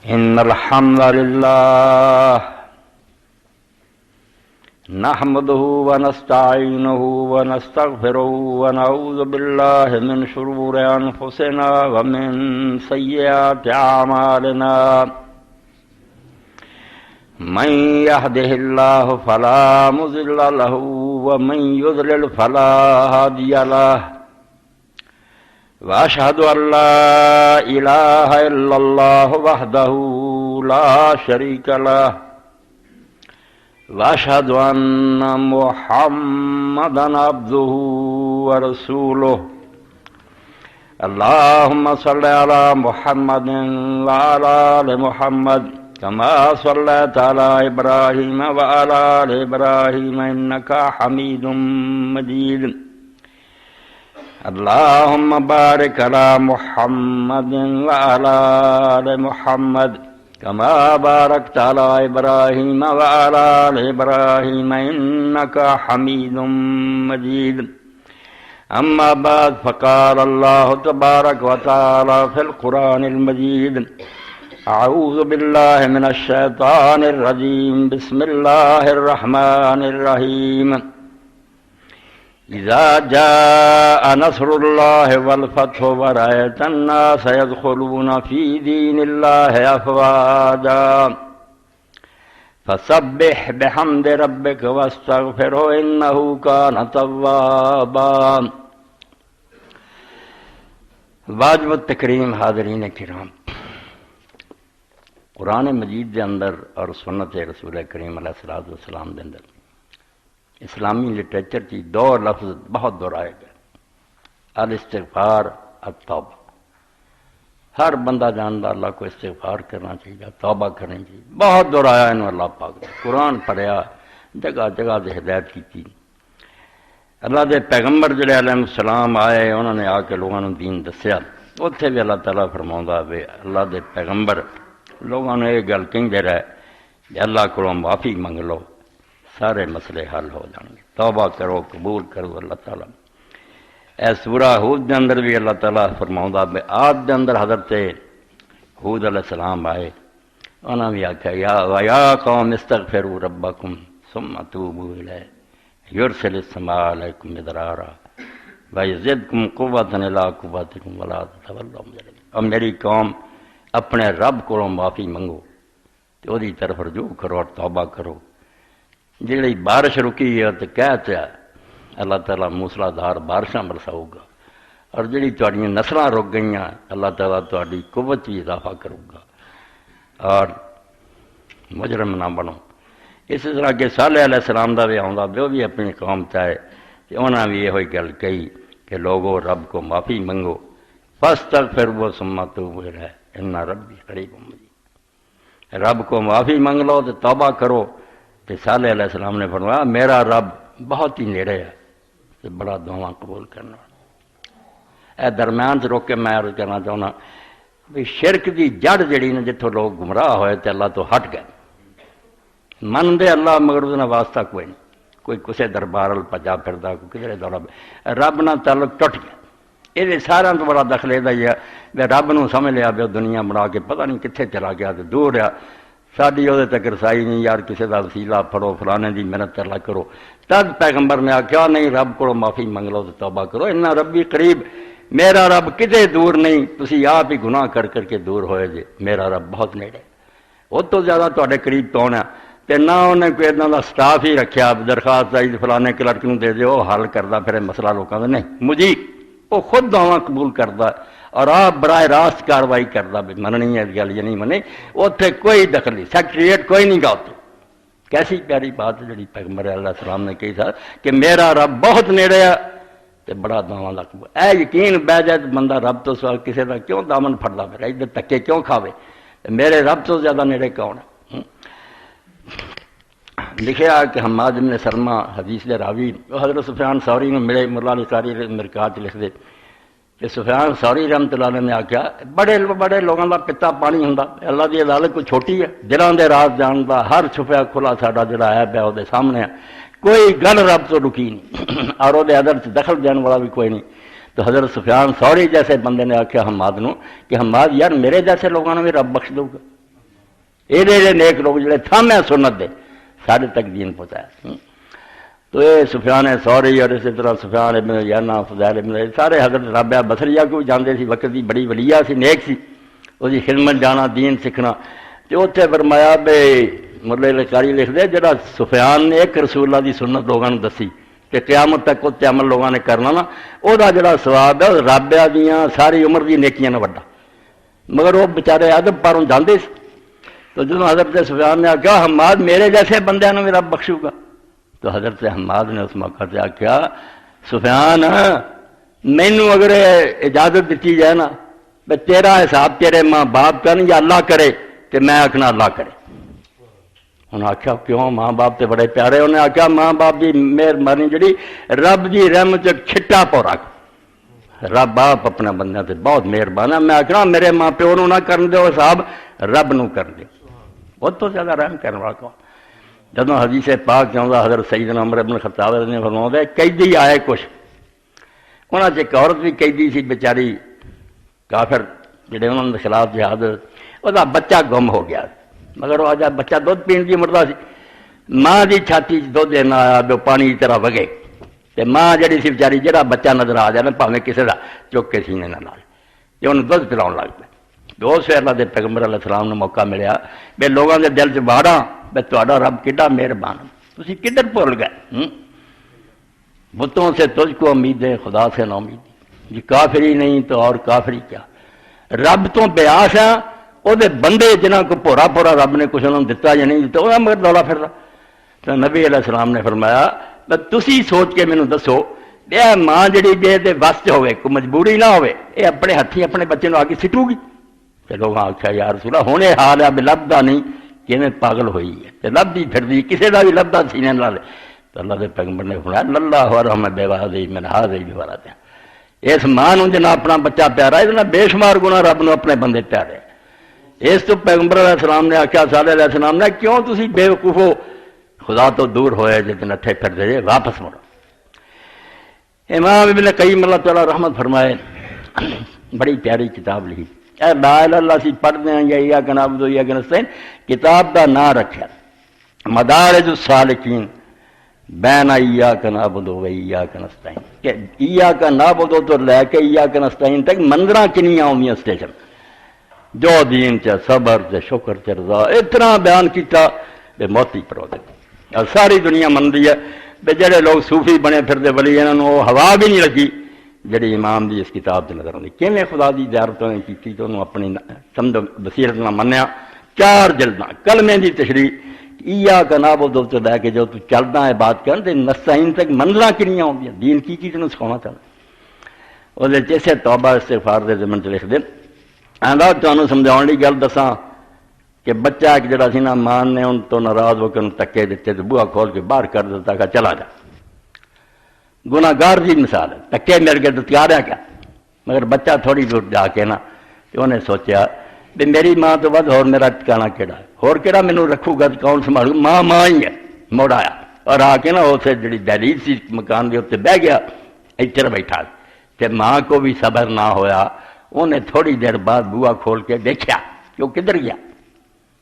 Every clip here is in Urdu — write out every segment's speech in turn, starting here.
إن الحمد لله نحمده ونستعينه ونستغفره ونعوذ بالله من شرور أنفسنا ومن سيئات أعمالنا من يهده الله فلا مضل له ومن يضلل فلا هادي له وأشهد أن لا إله إلا الله وحده لا شريك له وأشهد أن محمدا عبده ورسوله اللهم صل على محمد وعلى آل محمد كما صليت على إبراهيم وعلى آل إبراهيم إنك حميد مجيد اللهم بارك على محمد وعلى آل محمد كما باركت على إبراهيم وعلى آل إبراهيم إنك حميد مجيد أما بعد فقال الله تبارك وتعالى في القرآن المجيد أعوذ بالله من الشيطان الرجيم بسم الله الرحمن الرحيم إذا جاء نصر الله والفتح ورأيت الناس يدخلون في دين الله أفواجا فسبح بحمد ربك واستغفره إنه كان توابا. واجب التکریم حاضرین کرام، قرآن مجید دے اندر اور سنت رسول کریم علیہ الصلوۃ والسلام دے اندر اسلامی لٹریچر کی دو لفظ بہت دہرائے گئے، الاستغفار التوبہ. ہر بندہ جانتا اللہ کو استغفار کرنا چاہیے، توبہ کرنی چاہیے. بہت دہرایا انہوں اللہ پاک نے، قرآن پڑھیا، جگہ جگہ سے ہدایت کی. اللہ دے پیغمبر جڑے علیہ السلام آئے، انہوں نے آ کے لوگوں نے دین دسیا. اتنے بھی اللہ تعالیٰ فرماؤں وے اللہ دے پیغمبر لوگوں نے یہ گل کہندے رہے کہ اللہ کو معافی منگ لو، سارے مسئلے حل ہو جان گے. توبہ کرو، قبول کرو اللہ تعالیٰ. اے سورہ ہود دے اندر بھی اللہ تعالیٰ فرماؤں بے آد دے اندر حضرت ہود علیہ السلام آئے، انہوں نے بھی آکھا یا قوم استغفروا ربکم ثم توبوا الیہ یرسل السماء علیکم مدرارا ویزدکم قوۃ الی قوتکم ولا تتولوا مجرمین. اور میری قوم اپنے رب کو معافی منگو تو وہی طرف رجوع کرو اور توبہ کرو. جی بارش رکی ہے تو کہتے ہیں اللہ تعالیٰ موسلا دھار بارشاں برساؤ گا، اور جڑی تہاڈیاں نسلاں رک گئیاں اللہ تعالیٰ تہاڈی قوت بھی اضافہ کرے گا اور مجرم نہ بنو. اس طرح کہ صالح علیہ السلام دا بھی آਉਂدا وہ بھی اپنی قوم چاہے کہ انہاں بھی یہ گل کہی کہ لوگو رب کو معافی منگو، فاستغفروا ثم توبوا الیہ ان ربی قریب مجیب. رب کو معافی منگ لو تو توبہ کرو. تو صالح علیہ السلام نے فرمایا میرا رب بہت ہی نیڑے ہے، تو بڑا دعا قبول کرنا. اے درمیان سے روک کے میں عرض کرنا چاہنا بھی شرک دی جڑ جڑی نے جتوں لوگ گمراہ ہوئے تو اللہ تو ہٹ گئے، من دے اللہ مگر اس واسطہ کوئی نہیں. کوئی کسے دربار پجا پھردا، کوئی کدھر دوڑا، رب نہ تعلق ٹوٹ گیا. یہ سارا تو بڑا دخل یہ ہی ہے بھی رب نو سمجھ لیا بھی دنیا بنا کے پتہ نہیں کتنے چلا گیا تو دور رہا. ساری وہ تک رسائی نہیں یار، کسی کا وسیلہ پڑھو، فلانے دی محنت اللہ کرو. تد پیغمبر نے آخیا نہیں رب کو معافی منگ لو تو توبہ کرو، انہا ربی قریب، میرا رب کتے دور نہیں، تسی آپ ہی گناہ کر کر کے دور ہوئے جے. میرا رب بہت نیڑے، وہ تو زیادہ تواڈے قریب کون ہے. تے نہ انہیں کوئی اتنا کا سٹاف ہی رکھیا درخواست آئی فلانے کلرک نو دے دیو حل کردا پھر مسئلہ لوگوں کا نہیں. مجیب وہ خود دعواں قبول کردا اور آپ براہ راست کاروائی کردا بھی مننی ہے گل یا نہیں منی، اتنے کوئی دخل نہیں، سیکریٹریٹ کوئی نہیں گا. اتنے کیسی پیاری بات ہے جڑی پیغمبر علیہ السلام نے کہی تھا کہ میرا رب بہت نیڑے ہے تے بڑا دعواں لگ پا. اے یقین بہ جائے بندہ رب تو سوا کسی کا کیوں دامن پھڑدا پھر ادھر تکے کیوں کھاوے. میرے رب تو زیادہ نیڑے کون ہے. لکھیا کہ حماد بن سلمہ حدیث دے راوی حضرت سفیان ثوری نے میرے مولا علی قاری مرکات لکھ دے کہ سفیان ثوری رحمۃ اللہ علیہ نے آخیا بڑے بڑے لوگوں کا پتا پانی ہوں، اللہ کی عدالت کوئی چھوٹی ہے، دلوں کے راز جانتا، ہر چھپیا کھلا ساڈا جڑا ہے پیا وہ سامنے ہے، کوئی گل رب تو رکی نہیں اور وہ ادر دخل دین والا بھی کوئی نہیں. تو حضرت سفیان ثوری جیسے بندے نے آخیا حماد نو کہ حماد یار میرے جیسے لوگوں نے بھی رب بخش دو گا. یہ نیک لوگ جڑے تھامے سنت دے سارے تک دین پہنچایا. تو یہ سفیان ثوری اور اسی طرح سفیان ابن عیینہ فضیل ابن سارے حضرت رابعہ بصریہ کو جانتے سی، وقت کی بڑی ولیہ سی، نیک سی، وہ خدمت جانا دین سیکھنا. تو اتنے فرمایا بے مطلب کاری لکھ دے جڑا سفیان نے ایک رسول اللہ دی سنت لوگوں نے دسی کہ قیامت تک اتنے عمل لوگوں نے کرنا نا، وہ جڑا ثواب ہے رابعہ دیاں ساری عمر دی نیکیاں نے وڈا. مگر وہ بیچارے ادب پاروں جاندے سی. تو جب حضرت سفیان نے آخیا حماد میرے جیسے بندے نے میرا بخشو گا، تو حضرت حماد نے اس موقع سے آخیا سفیان مینو اگر اجازت دیتی جائے نا تیرا حساب تیرے ماں باپ کرن یا اللہ کرے تو میں آخنا اللہ کرے. انہیں آخیا کیوں؟ ماں باپ تو بڑے پیارے. انہیں آخیا ماں باپ کی مہربانی جڑی رب کی رحمت چھٹا پو رکھ. رب باپ اپنے بندے سے بہت مہربان ہے. میں آخنا میرے ماں پیو نو نہ کرن دے حساب رب نو کر دے. بہت تو زیادہ رحم کرنے والا کون. جب حدیث پاک چاہتا حضرت سیدنا عمر بن خطاب نے فرمایا قیدی آئے کچھ، انہوں نے ایک عورت بھی قیدی سی بیچاری کافر جڑے انہوں نے خلاف جہاد، وہ بچہ گم ہو گیا. مگر وہ جب بچہ دودھ پین کی مردا سی، ماں کی چھاتی دودھ دینا آیا جو پانی کی طرح وگے، تو ماں جڑی سی بیچاری جہاں بچہ نظر آ جائے پاویں کسی کا چک کے سینے نہ لائے تو انہوں دودھ پلاؤ لگ پہ. اس اللہ کے پیغمبر علیہ السلام نے موقع ملیا بے لوگوں کے دل چ واڑا بے تہاڈا رب کڈا مہربان، تسی کدھر بھول گئے. بتوں سے تجھ کو امید ہے خدا سے نا امید جی، کافری نہیں تو اور کافری کیا. رب تو بے آس ہے وہ بندے جنہوں کو پورا پورا رب نے کچھ انہوں نے دتا یا نہیں دتا وہ مگر دولا پھر رہا. تو نبی علیہ السلام نے فرمایا تسی سوچ کے مینوں دسو یہ ماں جڑی جی بس چ ہوئے کوئی مجبوری نہ ہوئے یہ اپنے ہاتھی اپنے بچے آ کے سٹو گی. تو لوگ آخیا یار رسولہ ہوں یہ حال ہے بھی لبدا نہیں کہ پاگل ہوئی ہے لبھی پھرتی کسی کا بھی لبدا سینے لا لے. تو اللہ کے پیغمبر نے فرمایا اللہ ہو رہا میں بے وادی میں نہا دے بھی والا دیا. اس ماں جنا اپنا بچہ پیارا ہے بے شمار گنا رب نو اپنے بندے پیارے. اس تو پیغمبر علیہ السلام نے آخیا صالح علیہ السلام نے کیوں تسی بے وقوف ہو خدا تو دور ہوئے جتنے اٹھے پھر دے واپس مڑو. امام ابن قیم اللہ تعالیٰ رحمت فرمائے بڑی پیاری کتاب لکھی لا الہ الا اللہ سی پڑھتے ہیں یا ایاک نعبد و ایاک نستعین. کتاب کا نام رکھا مدارج السالکین بین ایاک نعبد و ایاک نستعین کہ ایاک نعبد تو لے کے ایاک نستعین تک منزلاں کنیاں ہوندیاں اسٹیشن جو دین چ صبر چ شکر چ رضا اتنا بیان کیتا بے موتی پرو دے. اور ساری دنیا منتی ہے بے جڑے لوگ صوفی بنے پھرتے ولی انہوں ہوا بھی نہیں لگی جڑی امام دی اس کتاب سے نظر آتی کیویں خدا دی زیارت کی تو انہوں اپنی سمجھ بصیرت نہ منیا. 4 جلداں کلمے دی تشریح ایاک نعبد تو لے کے جو تو چلدا ہے بات کرن تے نستعین تک منزلاں کنیاں ہوندیاں دین کی تینوں سکھانا چاہتا. وہ جیسے توبہ استغفار دے ضمن چ لکھ دے آندا تانوں سمجھاؤن لئی گل دساں کہ بچہ ایک جڑا سی نا ماں نے ان تو ناراض ہو کے ان تکے دیتے تو بوہا کھول کے باہر کر دیتا کہ چلا جا. گناہگار جی مثال ہے تکے مل کے تو تیار ہے کیا. مگر بچہ تھوڑی دور جا کے نا کہ انہیں سوچیا بھی میری ماں تو ود اور میرا ٹھکانا کیڑا ہے اور کیڑا مینوں رکھوں گا کون سنبھالوں ماں ماں ہی ہے. مڑ آیا اور آ کے نا اسے جڑی دہلیز سی مکان کے اتنے بہ گیا ادھر بیٹھا کہ ماں کو بھی صبر نہ ہویا. انہیں تھوڑی دیر بعد بوہا کھول کے دیکھا کہ وہ کدھر گیا.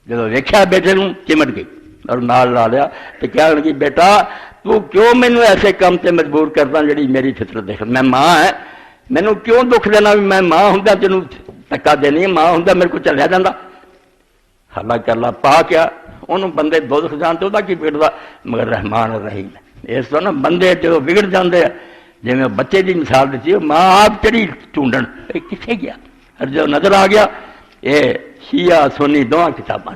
جب دیکھا بیٹے نوں چمٹ گئی اور نال لا لیا تو کہنے لگی بیٹا تو کیوں مینوں ایسے کام تے مجبور کرتا جڑی میری فطرت دیکھ میں ماں ہے مینوں کیوں دکھ دینا بھی میں ماں ہوں تینوں دکا دینی ماں ہوں میرے کو چلیا جاتا. حالانکہ اللہ پا کیا انہوں بندے دوزخ جانتے وہ کی بگڑتا مگر رحمان الرحیم اس طرح نا بندے جو بگڑ جاندے جی میں بچے کی مثال دیتی ماں آپ چڑی ٹونڈن کتنے گیا اور جو نظر آ گیا یہ شیعہ سنی دونوں کتاباں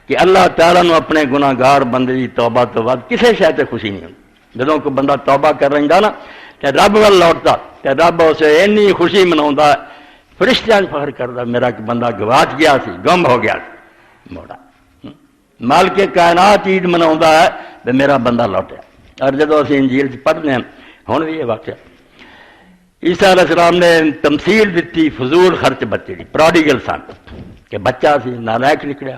کہ اللہ تعالیٰ نو اپنے گناہگار بندے کی توبہ تو بعد کسی شاید خوشی نہیں ہوتی. جدوں کوئی بندہ توبہ کر رہا نا کہ رب وال لوٹتا کہ رب اسے اینی خوشی منا فرشتیاں فخر کرتا میرا کہ بندہ گواچ گیا سی گم ہو گیا موڑا. مالک کائنات عید منا ہے تو میرا بندہ لوٹیا. اور جدو اسی انجیل سے پڑھتے ہیں ہوں بھی یہ واقعہ عیسیٰ علیہ السلام نے تمثیل دیتی فضول خرچ بچے کی پروڈیگل سن کہ بچہ سی نالائق نکلیا.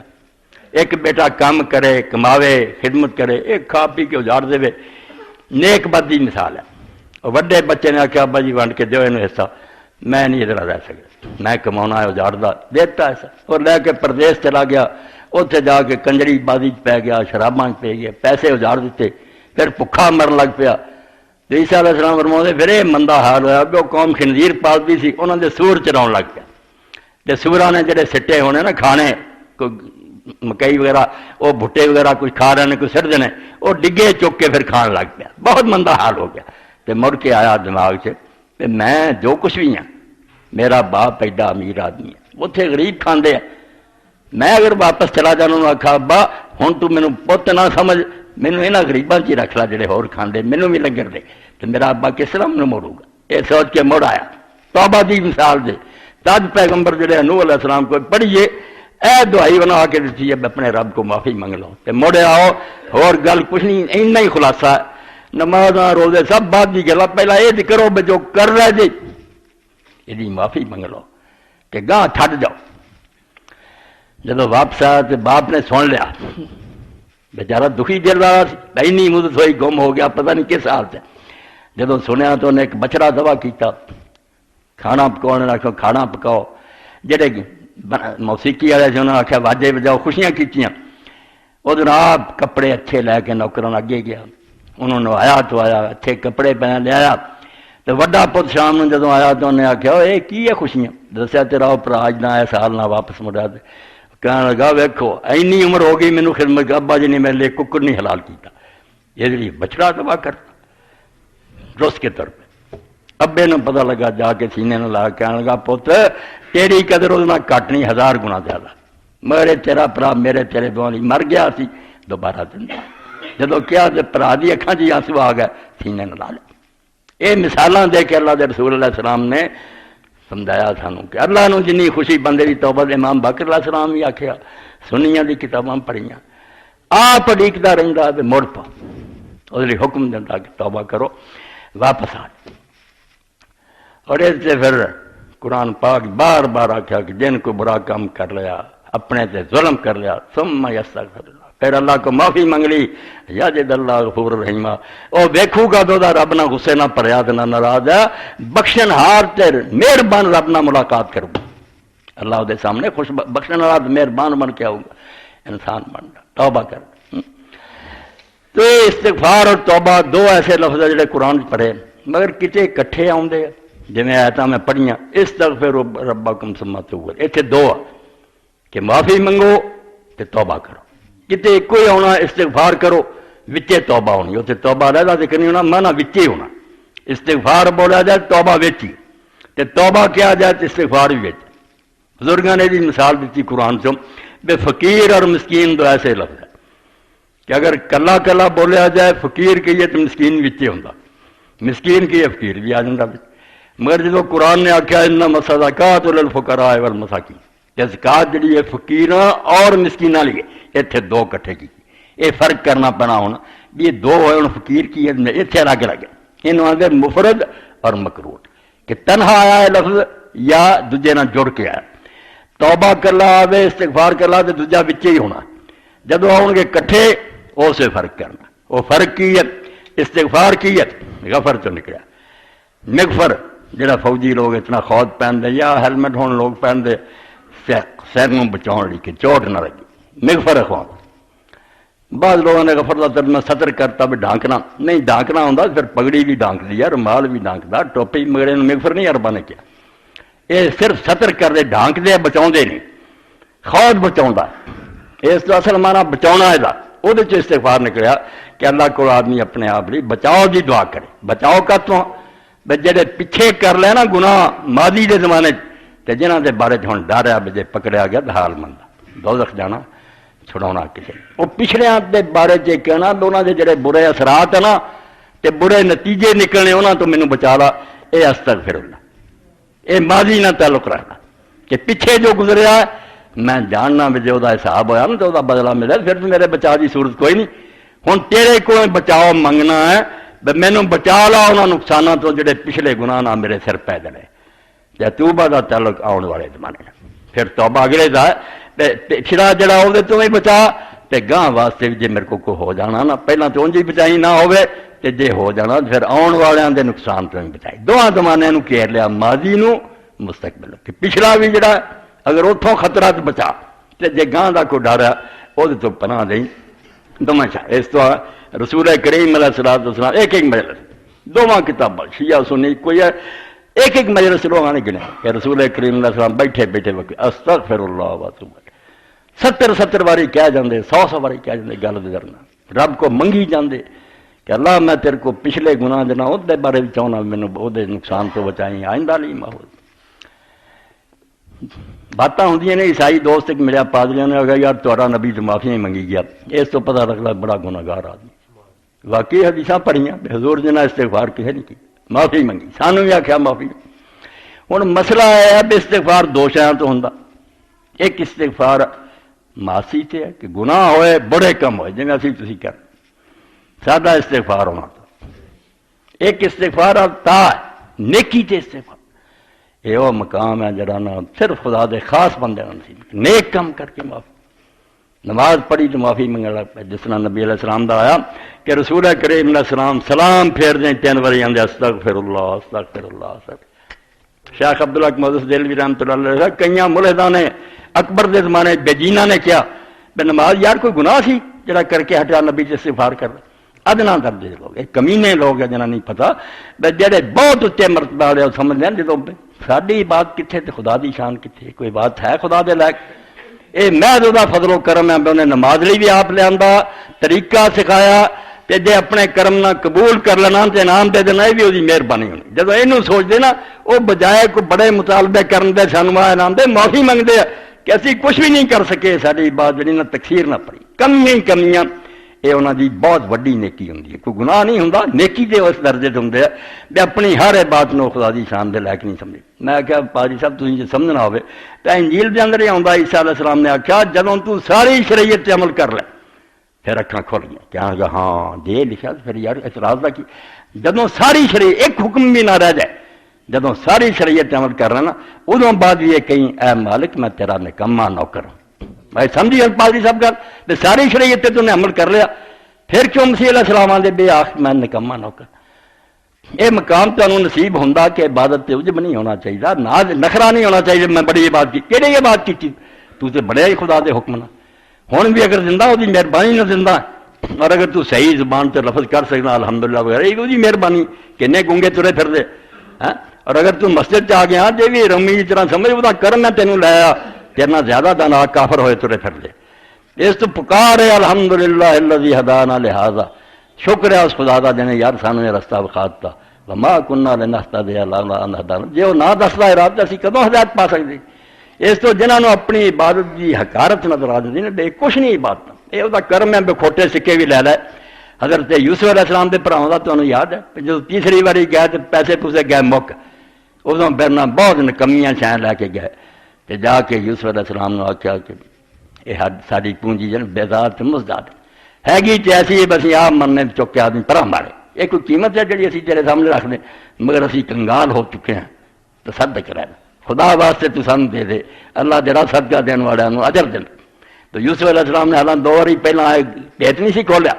ایک بیٹا کام کرے کماوے خدمت کرے ایک کھا پی کے اجاڑ دے نیک بد کی مثال ہے. اور وڈے بچے نے آخیا ابا جی ونڈ کے دیو یہ حصہ میں نہیں ادھر رہ سکتا میں کما ہے اجاڑ دا دیتا ایسا اور لے کے پردیس چلا گیا اتنے جا کے کنجری بازی پی گیا، شراباں پی گیا، پیسے اجاڑ دیتے، پھر بھکھا مرن لگ پیا۔ عیسیٰ علیہ السلام فرماتے پھر یہ مندہ حال ہوا کہ وہ قوم خنزیر پالتی سی، انہوں نے سور چراؤن لگ پیا، تے سوراں نے جڑے سٹے ہونے نا کھانے، کوئی مکئی وغیرہ وہ بھٹے وغیرہ کچھ کھا رہے ہیں، کوئی سٹ دینے، وہ ڈگے چک کے پھر کھان لگ پیا، بہت مندہ حال ہو گیا۔ تے مڑ کے آیا دماغ سے کہ میں جو کچھ بھی ہوں، میرا باپ ایڈا امیر آدمی ہے، اتنے غریب کھاندے ہیں، میں اگر واپس چلا جانا انہوں نے آخا ابا ہوں تو مینوں پت نہ سمجھ، مینوں یہاں غریباں چ رکھ لا جڑے ہور کھاندے، مینوں بھی لنگر دے، تو میرا ابا کس طرح مینوں موڑوں گا؟ یہ سوچ کے مڑ آیا۔ توبہ دی مثال دے تاج پیغمبر جڑے نوح علیہ السلام کو پڑھیے، اے دعائی بنا کے دیتی ہے اپنے رب کو معافی منگ لو تے مڑے آؤ، اور گل کچھ نہیں، اینا ہی خلاصہ ہے، نمازاں روزے سب بعد دی گلا، پہلا یہ کرو بے جو کر رہے جی یہ معافی منگ لو کہ گاہ چھڈ جاؤ۔ جب واپس آیا تو باپ نے سن لیا، بیچارہ دکھی دل والا سی، اینی مدت ہوئی گم ہو گیا، پتہ نہیں کس حال سے۔ جب سنیا تو انہیں ایک بچڑا ذبح کیتا، کھانا پکاؤ نے آخیا کھانا پکاؤ، جڑے موسیقی والے سے انہوں نے آخیا واجے بجاؤ، خوشیاں کیتیاں۔ وہ جناب کپڑے اچھے لے کے نوکراں اگے گیا، انہوں نے آیا تو آیا، اچھے کپڑے پہن لے آیا، تو وڈا پت شام میں جدوں آیا تو انہیں آخیا اے کی ہے خوشیاں؟ دسیا تیرا بھرا اج نہ آیا سال نہ واپس مڑا، کہنے لگا ویکھو اینی عمر ہو گئی مینوں خدمت، ابا جی نے میرے لیے ککڑ نہیں حلال کیتا، یہ لیے بچڑا تباہ کرتا درست کے طور پہ۔ ابے نے پتہ لگا، جا کے سینے نے لا، کہنے لگا پت تیری قدر اس نہ گھٹ نہیں، 1000 گنا زیادہ، میرے تیرا پرا میرے تیرے دعا نہیں، مر گیا سی دوبارہ زندہ، جدو کیا تو پرا دی اکھاں چ آنسو آ گئے، سینے نے لا لیا۔ یہ مثالاں دے کے اللہ دے رسول علیہ السلام نے سمجھایا سانوں کہ اللہ نو جنی خوشی بندے دی توبہ، امام باقر علیہ السلام بھی آکھیا، سنیاں دی کتاباں پڑھیاں، آپ اڈیکدا رہندا تے مڑ پا، اس لیے حکم دیتا کہ توبہ کرو واپس آ۔ اور اس سے پھر قرآن پاک بار بار آکھیا کہ جن کو برا کام کر لیا، اپنے تے ظلم کر لیا، ثم یستغفر اللہ، پھر اللہ کو معافی منگ لی، یجد اللہ غفور رحیم، او ویکھو گا تو رب نہ غصے نہ پریا نہ ناراض ہے، بخشن ہار تے مہربان رب نہ ملاقات کروں گا، اللہ دے سامنے خوش بخشن ہار مہربان بن کے آؤں گا، انسان بن گا، توبہ کر۔ تو استغفار اور توبہ دو ایسے لفظ ہیں جڑے قرآن پڑھے مگر کتے کٹھے آؤندے جی آیتاں میں پڑھیاں، استغفروا ربکم ثم توبوا، اتنے دو آ کہ معافی منگو تے توبہ کرو، کتے ایک ہی آنا استغفار کرو وچے توبہ ہونی، اتنے توبہ رہدا ذکر نہیں ہونا، مانا وچے ہونا، استغفار بولا جائے توبہ وچی، تے توبہ کیا جائے تے استغفار بھی وچ۔ بزرگاں نے بھی مثال دیتی قرآن سے، بے فقیر اور مسکین دو ایسے لفظ ہیں کہ اگر کلا کلا بولیا جائے فقیر کہیے تو مسکین وچے ہوندا، مسکین کہیے فقیر بھی آ جاتا، مگر جب قرآن نے آخیا انما الصدقات للفقراء والمساکین، زکات جڑی ہے فقیراں اور مسکیناں لیے، اتنے دو کٹھے کی، یہ فرق کرنا پینا ہونا بھی یہ دو ہوئے ہوں، فقیر کی اتنے الگ الگ ہے، انہوں آدھے مفرد اور مقرون، کہ تنہا آیا ہے لفظ یا دوجے نہ جڑ کے آیا، توبہ کرلا آوے استغفار کرلا تو دوجا بچے ہی ہونا، جب آؤ گے کٹھے اسے فرق کرنا، وہ فرق کی ہے استغفار کی ہے، غفر تو نکلا، مغفر جڑا فوجی لوگ اتنا خود پہنتے یا ہیلمٹ ہونے لوگ پہنتے سر میں بچاؤ لی کہ چوٹ نہ لگی، مغفر خوان۔ بعض لوگوں نے غفر کا ترجمہ ستر کرتا بھی ڈھانکنا، نہیں ڈھانکنا ہوتا پھر پگڑی بھی ڈھانک دیا، رومال بھی ڈھانکتا، ٹوپی مگڑے مغفر نہیں عربا نے کیا، یہ صرف ستر کر دے، ڈھانک دے، بچاؤ نہیں، خود بچاؤں، اس تو اصل مانا بچاؤنا ہے، وہ استغفار نکلیا کہ اللہ کو آدمی اپنے آپ لی بچاؤ دی دعا کرے، بچاؤ کا تو جڑے پیچھے کر لے نا گناہ ماضی دے زمانے تے جنہاں دے بارے ہن ڈر ہے بھی جے پکڑیا گیا تو حال مندا دوزخ جانا چھڑاونا کسے، وہ پچھڑیاں دے بارے چ کہنا انہاں دے جڑے برے اثرات ہیں نا تے برے نتیجے نکلنے انہاں تو مینوں بچا لا، اے استغفر اللہ، اے ماضی نہ تعلق رکھنا کہ پیچھے جو گزریا میں جاننا بھی جو دا حساب ہویا نا تو دا بدلہ ملے، پھر تو میرے بچا دی صورت کوئی نہیں، ہن تیرے کو بچاؤ منگنا ہے، مینوں بچا لا انہاں نقصانوں تو جڑے پچھلے گناہ نہ میرے سر پی جڑے، یا توبہ دا تعلق آن والے زمانے میں، پھر توبہ اگلے دا پچھڑا جڑا وہ تو ہی بچا تے گاہ واسطے بھی جے میرے کو ہو جانا نا پہلاں تو انج ہی بچائی نہ ہوے تے جے ہو جانا پھر آن والوں دے نقصان تو ہی بچائی، دونوں زمانے نو گھیر لیا، ماضی نو مستقبل کہ پچھلا بھی جڑا اگر اتوں خطرہ تو بچا تے جے گاں دا کوئی ڈر ہے وہ تو پناہ دیں دونوں چاہ اس تو رسول کریم علیہ السلام ایک مجلس دونوں کتاباں شیعہ سنی کوئی ہے ایک مجلس لوگوں نے گنے کہ رسول کریم علیہ السلام بیٹھے بیٹھے وقت استغفر اللہ واتوب 70 باری کہہ جاندے 100 باری کہہ جاندے گل گزرنا رب کو منگی جاندے کہ اللہ میں تیرے کو پچھلے گناہ جنا اس بارے بھی چاہنا مینوں وہ نقصان تو بچائیں آئندہ نہیں ماحول باتاں ہوندیاں نے عیسائی دوست ایک ملیا پادریاں نے کہا یار تہاڈا نبی تو معافی ہی منگی گیا اس تو پتہ لگتا بڑا گناہگار آدمی واقعی حدیثاں پڑھیاں حضور جنہ استغفار کسے نہیں کی معافی منگی سانوں بھی آخیا معافی ہوں مسئلہ ہے اب استغفار دو شہاں تو ہوندا ایک استغفار معاصی تے ہے کہ گناہ ہوئے بڑے کم ہوئے جویں اسی تسی کر سادہ استغفار ہونا تو ایک استغفار تا نیکی تے استغفار یہ وہ مقام ہے جڑا نا صرف خدا دے خاص بندے نصیب نیک کم کر کے معافی نماز پڑھی تو معافی منگنے لگ پہ جس طرح نبی علیہ السلام دا آیا کہ رسول کریم علیہ السلام سلام پھیر دیں 3 بار آندے استغفر اللہ استغفر اللہ استغفر شیخ عبداللہ محدث دہلوی رحمۃ اللہ علیہ کئیاں ملحداں نے اکبر دے زمانے بے جینا نے کیا بے نماز یار کوئی گناہ سی جڑا کر کے ہٹیا نبی سے استغفار کر ادنا درجے لوگ کمینے لوگ ہیں جنہاں نہیں پتہ بے جڑے بہت اچے مرتبہ والے سمجھ لیں جدوں ساری بات کتنے تے خدا دی شان کتنے کوئی بات ہے خدا دے لائق اے میں دا فضل و کرم ہے انہیں نماز لی بھی آپ لیا طریقہ سکھایا تے جے اپنے کرم نہ قبول کر لینا تے انعام دے دینا یہ بھی وہی مہربانی ہونی جب یہ سوچ دے نا وہ بجائے کوئی بڑے مطالبے کرن دے سانو انعام دے معافی منگتے کہ اسی کچھ بھی نہیں کر سکے ساری بات جی نہ تقصیر نہ پڑی کمیاں یہ انہوں دی بہت وڈی نیکی ہوندی ہے کوئی گناہ نہیں ہوندا نیکی دے اس درجے تے ہوندے بھی اپنی ہر بات نو خدا دی شان دے لائق نہیں سمجھے میں کہا پادری صاحب تسی جے سمجھنا ہوے تے انجیل دے اندر ہی آندا عیسیٰ علیہ السلام نے آکھیا جدوں تو ساری شریعت تے عمل کر لے پھر اکھاں کھل گئیں کہاں کہ ہاں دے لکھا پھر یار اعتراض دا کی جدوں ساری شریعت ایک حکم بھی نہ رہ جائے جدوں ساری شریعت تے عمل کر رہا نا ادوں بعد یہ کہیں اے مالک میں تیرا نکما نوکر ہوں میں سمجھی پادری صاحب گل ساری شریعت تے تو نے عمل کر لیا پھر کیوں مسیح علیہ السلام آدھے بے آخ میں نکما نوکر یہ مقام تمہیں نصیب ہوندا کہ عبادت تے عجب نہیں ہونا چاہیے ناز نخرا نہیں ہونا چاہیے میں بڑی عبادت کی کہڑی عبادت کی تو تے بڑے ہی خدا دے حکم نہ ہوں بھی اگر زندہ وہ مہربانی نہ زندہ اور اگر تو صحیح زبان تے لفظ کر سکنا الحمدللہ وغیرہ یہ وہی مہربانی کنے گونگے ترے پھر دے اور اگر تو مسجد آ گیا جی بھی رمی کی طرح سمجھ وہ کرم میں تینوں لایا تیرنا زیادہ دانا کافر ہوئے ترے پھر دے اس تو پکار ہے الحمدللہ الذی ہدانا لہذا شکر ہے اس خدا دا جنے یار سانو یہ رستہ بخاتا وما کننا لنہتدی لولا ان ہدانا جے وہ نہ دسدا ارادہ اسی کدوں ہدایت پا سکدے اس تو جنہاں نو اپنی عبادت دی حقارت نظر آ جاندی نے بے کچھ نہیں عبادت یہ وہ کرم ہے بے کھوٹے سکے بھی لے لے حضرت یوسف علیہ السلام دے بھراواں دا تانوں یاد ہے جب تیسری باری گئے تے پیسے پوسے گئے مک ادوں پھر بہت نکمیاں شائیں لے کے گئے تے جا کے یوسف علیہ السلام نے آخیا کہ یہ ساری پونجی جن بیدار تے مزداد ہے گی تے ایسی بس آپ مرنے چک کے آدمی پرا مارے یہ کوئی قیمت ہے جڑی اسی تیرے سامنے رکھ دیں مگر اسی کنگال ہو چکے ہیں تو صدق کرے خدا واسطے تو سن دے دے اللہ جڑا صدقہ دین والے نو اجر دے تو یوسف علیہ السلام نے حالانکہ 2 واری پہلا پیٹ نہیں سی کھولیا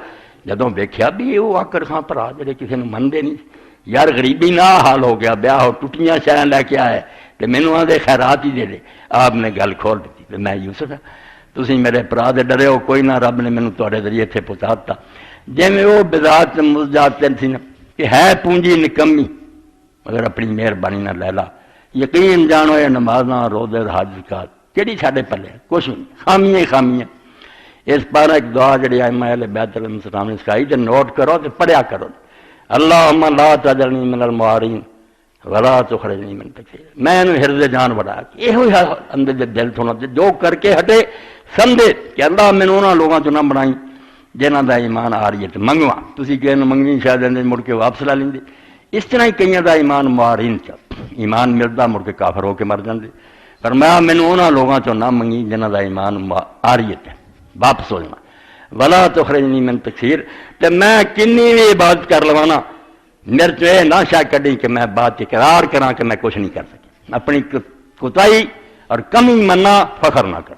جدوں ویکھیا بھی وہ آکر خاں بھرا جڑے کسی نے منتے نہیں یار غریبی نہ حال ہو گیا بیاہ ہو ٹوٹیاں شاید لے کے آئے کہ مینوں آدھے خیرات ہی دے دے آپ نے گل کھول دیتی میں یوسف تسی میرے برا دے ڈرے ہو کوئی نہ رب نے مینوں تواڈے ذریعے اتنے پہنچا دتا جی میں وہ بذات مزجات سی نا کہ ہے پونجی نکمی مگر اپنی مہربانی نہ لے لا یقین جانو یہ نمازاں روزے حج زکات کہڑی ساڈے پلے کچھ نہیں خامیاں اس پارا ایک دعا جڑی ائمہ اہل بیت علیہ السلام نے سکھائی تے نوٹ کرو تے پڑھیا کرو اللہم لا تجعلنی من المعارین ولا تخرجنی من تکفیر میں انہوں حرز جان بڑھا یہ ہوئی اندر دل تھونا جو کر کے ہٹے سمجھے کہ اللہ میں انہوں لوگوں چ نہ بنائی جنہاں دا ایمان آ رہی ہے منگوا تسی کہے منگنی شاید اندر مڑ کے واپس لا لیں اس طرح ہی کئیاں دا ایمان معارین چا ایمان ملدا مڑ کے کافر ہو کے مر جاندے پر میں انہوں لوگوں چ نہ منگی جنہاں دا ایمان آ رہی ہے واپس ہو جانا ولا تخرجنی من تکفیر تے میں کنی بھی عبادت کر لوانا میرے تو یہ نہ شاہ کڈی کہ میں بات اقرار کراں کہ میں کچھ نہیں کر سکی اپنی کوتاہی اور کمی مننا فخر نہ کر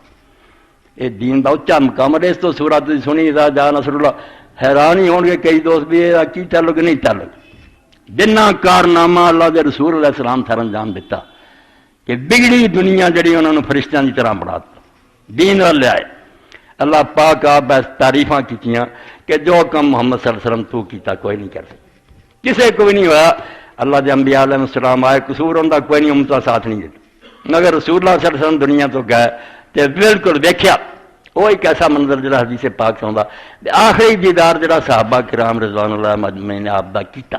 یہ دین دا اچا مقام ہے اس تو سورت سنی اذا جاء نصر اللہ حیران ہی ہون گے کئی دوست بھی یہ کی تعلق نہیں تعلق جنہ کارنامہ اللہ دے رسول علیہ السلام تھر انجام دیتا کہ بگڑی دنیا جڑی انہوں نے فرشتیاں کی طرح بنا دین وال آئے اللہ پاک آپ ایس تعریفاں کیتیاں کہ جو کم محمد صلی اللہ علیہ وسلم تو کیتا کوئی نہیں کر سکتا، کسے کوئی نہیں ہوا۔ اللہ دے انبیاء علیہ السلام آئے، قصور ہوندا کوئی نہیں، امتا ساتھ نہیں دیتا، مگر رسول اللہ صلی اللہ علیہ وسلم دنیا تو گئے تے بالکل ویکھیا وہ ایک ایسا منظر جڑا حدیث پاک سے ہوندا، آخری دیدار جڑا صحابہ کرام رضوان اللہ مجمعین نے آپ دا کیتا۔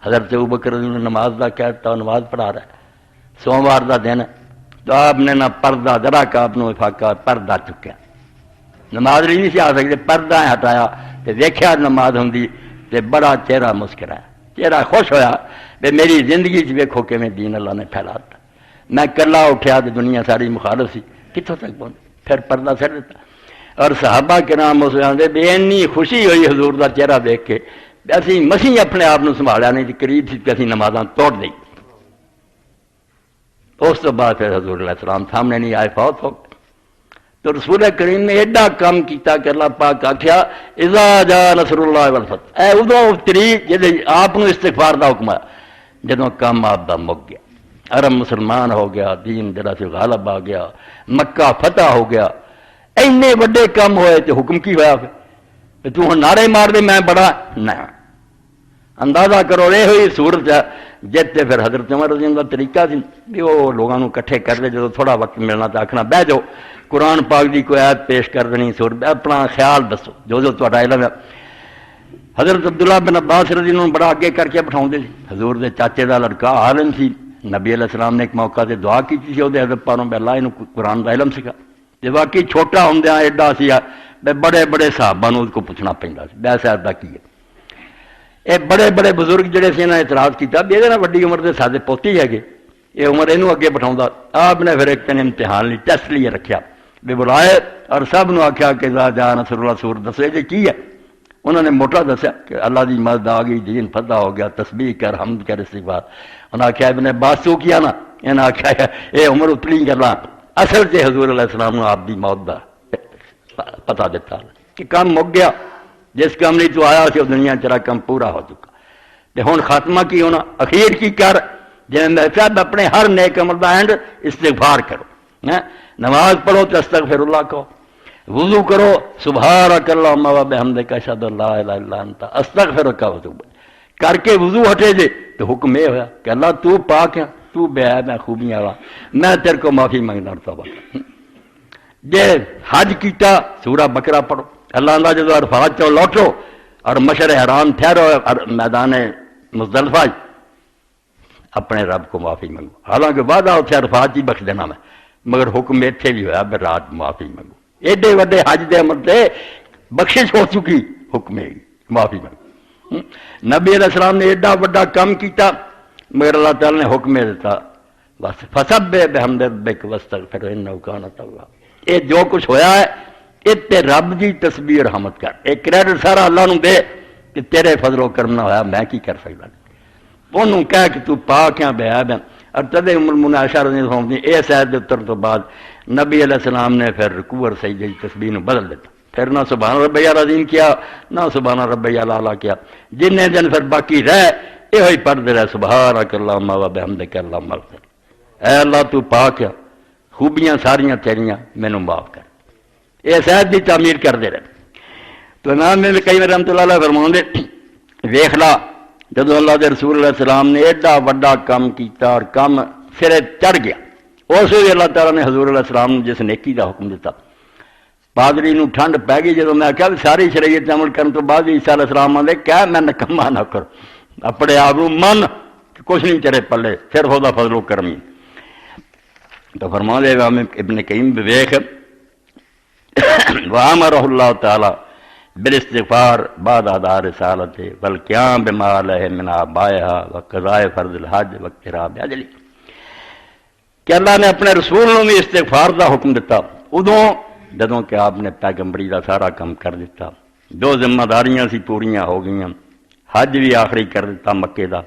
حضرت ابوبکر رضی اللہ عنہ نماز دا کہتا نماز پڑھا رہا ہے، سوموار دا دن تو آپ نے نہ پردہ ذرا کا آپ نے فاقہ پردہ چکیا، نماز نہیں سی آ سکتے، پردہ ہٹایا تے دیکھیا نماز ہوندی تے بڑا چہرہ مسکرایا، چہرہ خوش ہویا کہ میری زندگی چ ویکھو کہ میں دین اللہ نے پھیلاتا، میں کلا اٹھیا تے دنیا ساری مخالف سی، کتوں تک پہنچ، پھر پردہ سر دیتا۔ اور صحابہ کرام اس آندے بے انی خوشی ہوئی حضور دا چہرہ دیکھ کے، اسی مسیح اپنے آپ نو سنبھالیا نہیں، قریب سی کہ اسی نمازاں توڑ دئی۔ اس تو بعد پھر حضور علیہ السلام سامنے نہیں آئے، فوت ہو گئے۔ تو رسول کریم نے ایڈا کام کیتا کہ اللہ پاک آکھیا اذا جاء نصر اللہ والفتح، اے ادو طریق جدے آپ نو استغفار دا حکم ہے جدوں کام آپ دا مک گیا، عرب مسلمان ہو گیا، دین جڑا سی غالب آ گیا، مکہ فتح ہو گیا، اینے وڈے کام ہوئے تے حکم کی ہوا پھر تو ہن نعرے مار دے میں بڑا نہ، اندازہ کرو یہ ہوئی صورت ہے جتے پھر حضرت عمر رضی اللہ عنہ طریقہ سی بھی وہ لوگوں کو کٹھے کر دے، جدو تھوڑا وقت ملنا تو آکھنا بہ جاؤ قرآن پاک دی کوئی آیت پیش کر دینی، سور اپنا خیال دسو جو تہاڈا علم ہے۔ حضرت عبداللہ بن عباس رضی اللہ عنہ بڑا اگے کر کے بٹھاؤں دے سی، حضور دے چاچے دا لڑکا عالم سی، نبی علیہ السلام نے ایک موقع تے دعا کی سی وہ حضرت پاروں پہ اللہ انہوں قرآن دا علم سکھا، تے واقعی چھوٹا ہوندیاں ایڈا سی بڑے بڑے صحابہ نوں اس کو پوچھنا پیندا سی بے صاحب دا کی ہے۔ یہ بڑے بڑے بزرگ جڑے سے انہوں نے اعتراض کیا بھی یہ وڈی عمر کے سارے پوتی ہے گے، یہ عمر یہ اگے بٹھاؤں، آپ نے پھر ایک دن امتحان لی ٹیسٹ لیے رکھیا بھی بلائے اور سب نے آخیا کہ جا نصر اللہ سور دسو یہ کی ہے، انہوں نے موٹا دسیا کہ اللہ کی مدد آ گئی، دین فتح ہو گیا، تسبیح کر حمد کر استغفار۔ انہوں نے آخیا ابن عباس تو کیا نا، انہوں نے آخیا یہ عمر اتلی گلا، اصل سے حضور علیہ السلام نے آپ کی موت کا پتا دیتا کہ کام مک گیا، جس کام نہیں تو آیا سی وہ دنیا تیرا کام پورا ہو چکا، تے ہن خاتمہ کی ہونا، اخیر کی کر جی میں صاحب اپنے ہر نیک عمل دا اینڈ استغفار کرو، نماز پڑھو تو استغفر اللہ کہو، وضو کرو سبحانک اللہم و بحمدک اشہد ان لا الہ الا انت استغفرک واتوب الیک، کر کے وضو ہٹے جے تو حکم یہ ہوا کہ اللہ تو پاک ہے، تو بے عیب ہے، خوبیاں والا، میں تیرے کو معافی مانگنا توبہ کر۔ جے حج کیتا سورہ بقرہ پڑھو، اللہ اللہ جدو عرفات چو لوٹو اور مشر حرام ٹھہرو میدان مزدلفہ اپنے رب کو معافی منگو، حالانکہ وعدہ اتنے عرفات ہی بخش دینا میں، مگر حکم اتنے بھی ہوا بھی رات معافی منگو، ایڈے وڈے حج دے عمل تے بخشش ہو چکی، حکم ہے معافی منگو۔ نبی علیہ السلام نے ایڈا وڈا کام کیتا مگر اللہ تعالی نے حکم دیتا بس فسبح بحمد ربک واستغفر انہ کان توابا، یہ جو کچھ ہویا ہے تے رب دی تسبیح اور حمد کر، ایک کریڈٹ سارا اللہ نو دے کہ تیرے فضل و کرم نہ ہویا میں کی کر سکتا، انہوں کہہ کہ تو پاک ہے بے عیب ہے۔ اور تدے ام المؤمنین عائشہ رضی اللہ عنہ اس آیت دے اتر تو بعد نبی علیہ السلام نے پھر رکوع اور سجدے کی تسبیح نو بدل دیتا، پھر نہ سبحان ربی العظیم کیا نہ سبحان ربی الاعلی کیا، جن دن پھر باقی رہ یہ پڑھتے رہے سبحانک اللہم و بحمدک اللہم اغفر، اے اللہ تو پاک ہے، خوبیاں ساریاں تیریاں مینوں معاف کر، یہ صحت کی تعمیر کرتے رہے۔ تو امام ابن قیم رحمۃ اللہ علیہ فرماندے ویکھ لا جدو اللہ کے رسول علیہ السلام نے ایڈا وڈا کام کیتا اور کام سرے چڑھ گیا، اس وقت اللہ تعالیٰ نے حضور علیہ السلام نے جس نیکی کا حکم دیتا، پادری نو ٹھنڈ پی گئی جدو میں آخیا ساری شریعت عمل کرنے تو بعد عیسیٰ علیہ السلام آدھے کیا میں نکما نہ کرو، اپنے آپ من کچھ نہیں تیرے پلے، صرف وہ فضل و کرم۔ تو فرما دے امام ابن قیم ویکھ وامرہ اللہ تعالی بالاستغفار بعد اداء رسالته والقيام بما عليه من آبائها وقضاء فرض الحج واقتراب اجل، کہ اللہ نے اپنے رسول نے بھی استغفار دا حکم دیتا ادوں جدوں کہ آپ نے پیغمبری دا سارا کام کر دیتا، جو ذمہ داریاں سی پوریاں ہو گئیاں، حج بھی آخری کر دیتا مکے دا،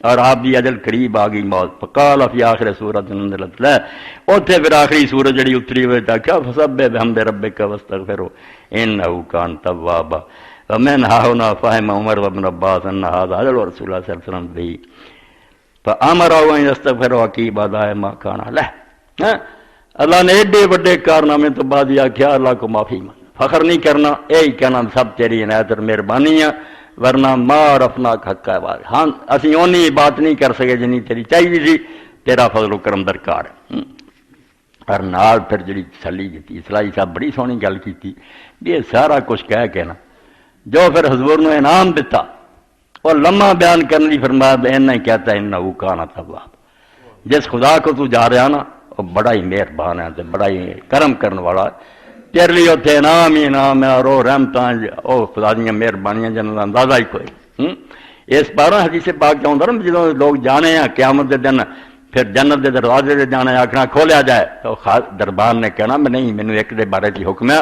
اور آپ دی اجل قریب آ گئی موت، فقال فی آخر سورۃ نزلت لہ، اوتھے پھر آخری سورت جڑی اتری ہوئی تھا کیا فسبح بحمد ربک واستغفرہ انہ کان توابا، ومن ہاہنا فہم عمر وابن عباس ان ھذا اجل رسول اللہ صلی اللہ علیہ وسلم بھی فامرہ ان یستغفر وقیب اداء ما کان لہ۔ اللہ نے ایڈے وڈے کارنامے تو بعد یہ آخیا اللہ کو معافی مانگ، فخر نہیں کرنا، یہی کہنا سب تیری عنایت اور مہربانی ہے، ورنہ مار اپنا حق ہے بات، ہاں اسی اونی بات نہیں کر سکے جنی تیری چاہیے سی، تیرا فضل و کرم درکار ہے۔ اور نال پھر جی تسلی دیتی، اسلائی صاحب بڑی سونی گل کی، یہ سارا کچھ کہہ کے نا جو پھر حضور نے انعام دیتا اور لمحہ بیان کرنے کی فرمایا اینا ہی کہتا ہے انہو کان تواب، جس خدا کو تو جا رہا نا وہ بڑا ہی مہربان ہے، بڑا ہی کرم کرنے والا ہے، تیرے لیے اتنے انعام ہی انعام ہے، اور وہ رحمتاں وہ خدا دیا مہربانیاں جنہوں کا اندازہ ہی کوئی۔ اس بارہ حدیث پاک آتا نا جدو لوگ جانے ہیں قیامت دے دن پھر جنت دے دروازے دے جانا آخنا کھولیا جائے تو دربار نے کہنا میں نہیں، مینوں ایک دے بارے کی حکم ہے،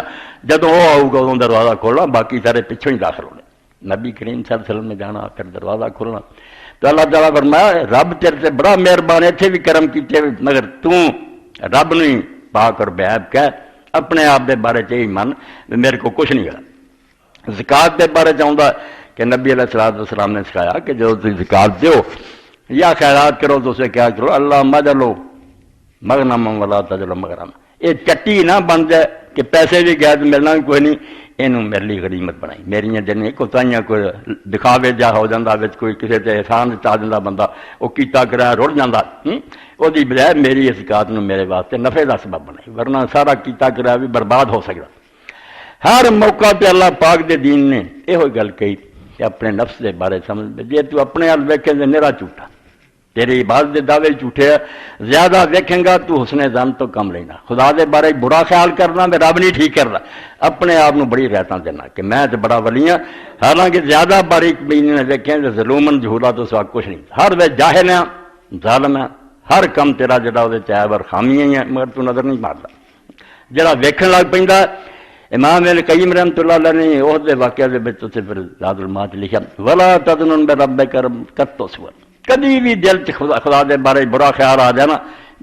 جدو وہ آؤ گا ادو دروازہ کھولنا، باقی سارے پچھوں ہی داخل ہونے، نبی کریم صلی اللہ علیہ وسلم نے جانا پھر دروازہ کھولنا۔ تو اللہ تعالیٰ فرمایا رب تیرے سے بڑا مہربان، اتنے بھی کرم کیتے مگر رب نہیں پاک اور بے عیب کہہ، اپنے آپ دے بارے چ ہی من میرے کو کچھ نہیں ہے۔ زکات دے بارے چاہتا کہ نبی علیہ السلام نے سکھایا کہ جو تم زکات دیو یا خیرات کرو تو اسے کیا کرو اللہ مجلو مغنم ولا تجلو مغرم، یہ چٹی نہ بن جائے کہ پیسے بھی گئے تو ملنا بھی کوئی نہیں، یہ میرے لیے غنیمت بنائی، میری جن کوتاہیاں کوئی دکھاوے جا ہو جاتا کوئی کسی سے احسان چاہ دینا بندہ وہ کیتا کرا رڑ جاتا، وہ بجائے میری اس زکات نو میرے واسطے نفع کا سبب بنائی، ورنہ سارا کیتا کرا بھی برباد ہو سکتا۔ ہر موقع پہ اللہ پاک دے دین نے یہ گل کہی کہ اپنے نفس دے بارے سمجھ، جی تو اپنے حال ویکھے تو نیرا جھوٹا، تیری عبادت دے دعوے جھوٹے، زیادہ دیکھیں گا تو حسن ظن تو کم لینا، خدا دے بارے برا خیال کرنا میں رب نہیں ٹھیک کرنا، اپنے آپ کو بڑی رعایتاں دینا کہ میں تو بڑا ولی ہاں، حالانکہ زیادہ باریک بینی نے دیکھیں تو ظلومن جہولا تو سوا کچھ نہیں، ہر وے جاہل ہے ظالم ہے، ہر کم تیرا جڑا وہ عیب اور خامیاں ہی ہیں مگر تو نظر نہیں مارتا، جڑا ویکھن لگ پیندا۔ امام ابن قیم رحمۃ اللہ علیہ نے اس دے واقعے دے وچ تے پھر زاد المعاد لکھا ولا تظن بربک قط سوء، کبھی بھی دل چ خدا دے بارے برا خیال آ جائے نا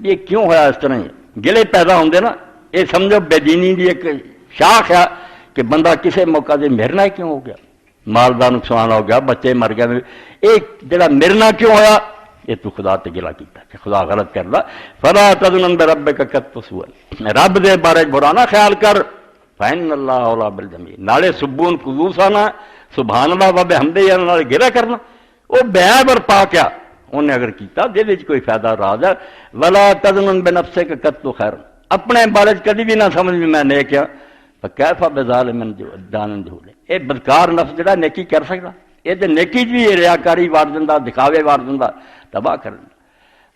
یہ کیوں ہوا اس طرح گلے پیدا ہوندے نا، یہ سمجھو بے دینی دی ایک شاخ ہے کہ بندہ کسے موقع دے مرنا کیوں ہو گیا، مال دا نقصان ہو گیا، بچے مر گئے، ایک جڑا مرنا کیوں ہویا یہ تو خدا تے گلا کیتا کہ خدا غلط کردا، فلا تظن بربک قط سوء، رب دے بارے برا نہ خیال کر، فإن اللہ اولا بالجمیع، نالے سبون قدوسانہ سبحان اللہ و بحمدہ نالے گرا کرنا، وہ بے عیب اور پاک ہے، انہیں اگر کیتا دے وچ کوئی فائدہ راز ہے، ولا تظن بنفسک قط خیر، اپنے بارے کبھی بھی نہ سمجھ بھی میں نیک ہاں، فکیف بظالم دان جھولے، اے بدکار نفس جڑا نیکی کر سکتا، یہ تے نیکی بھی ریاکاری وار دیندا، دکھاوے وار دیندا، تباہ کر دیندا۔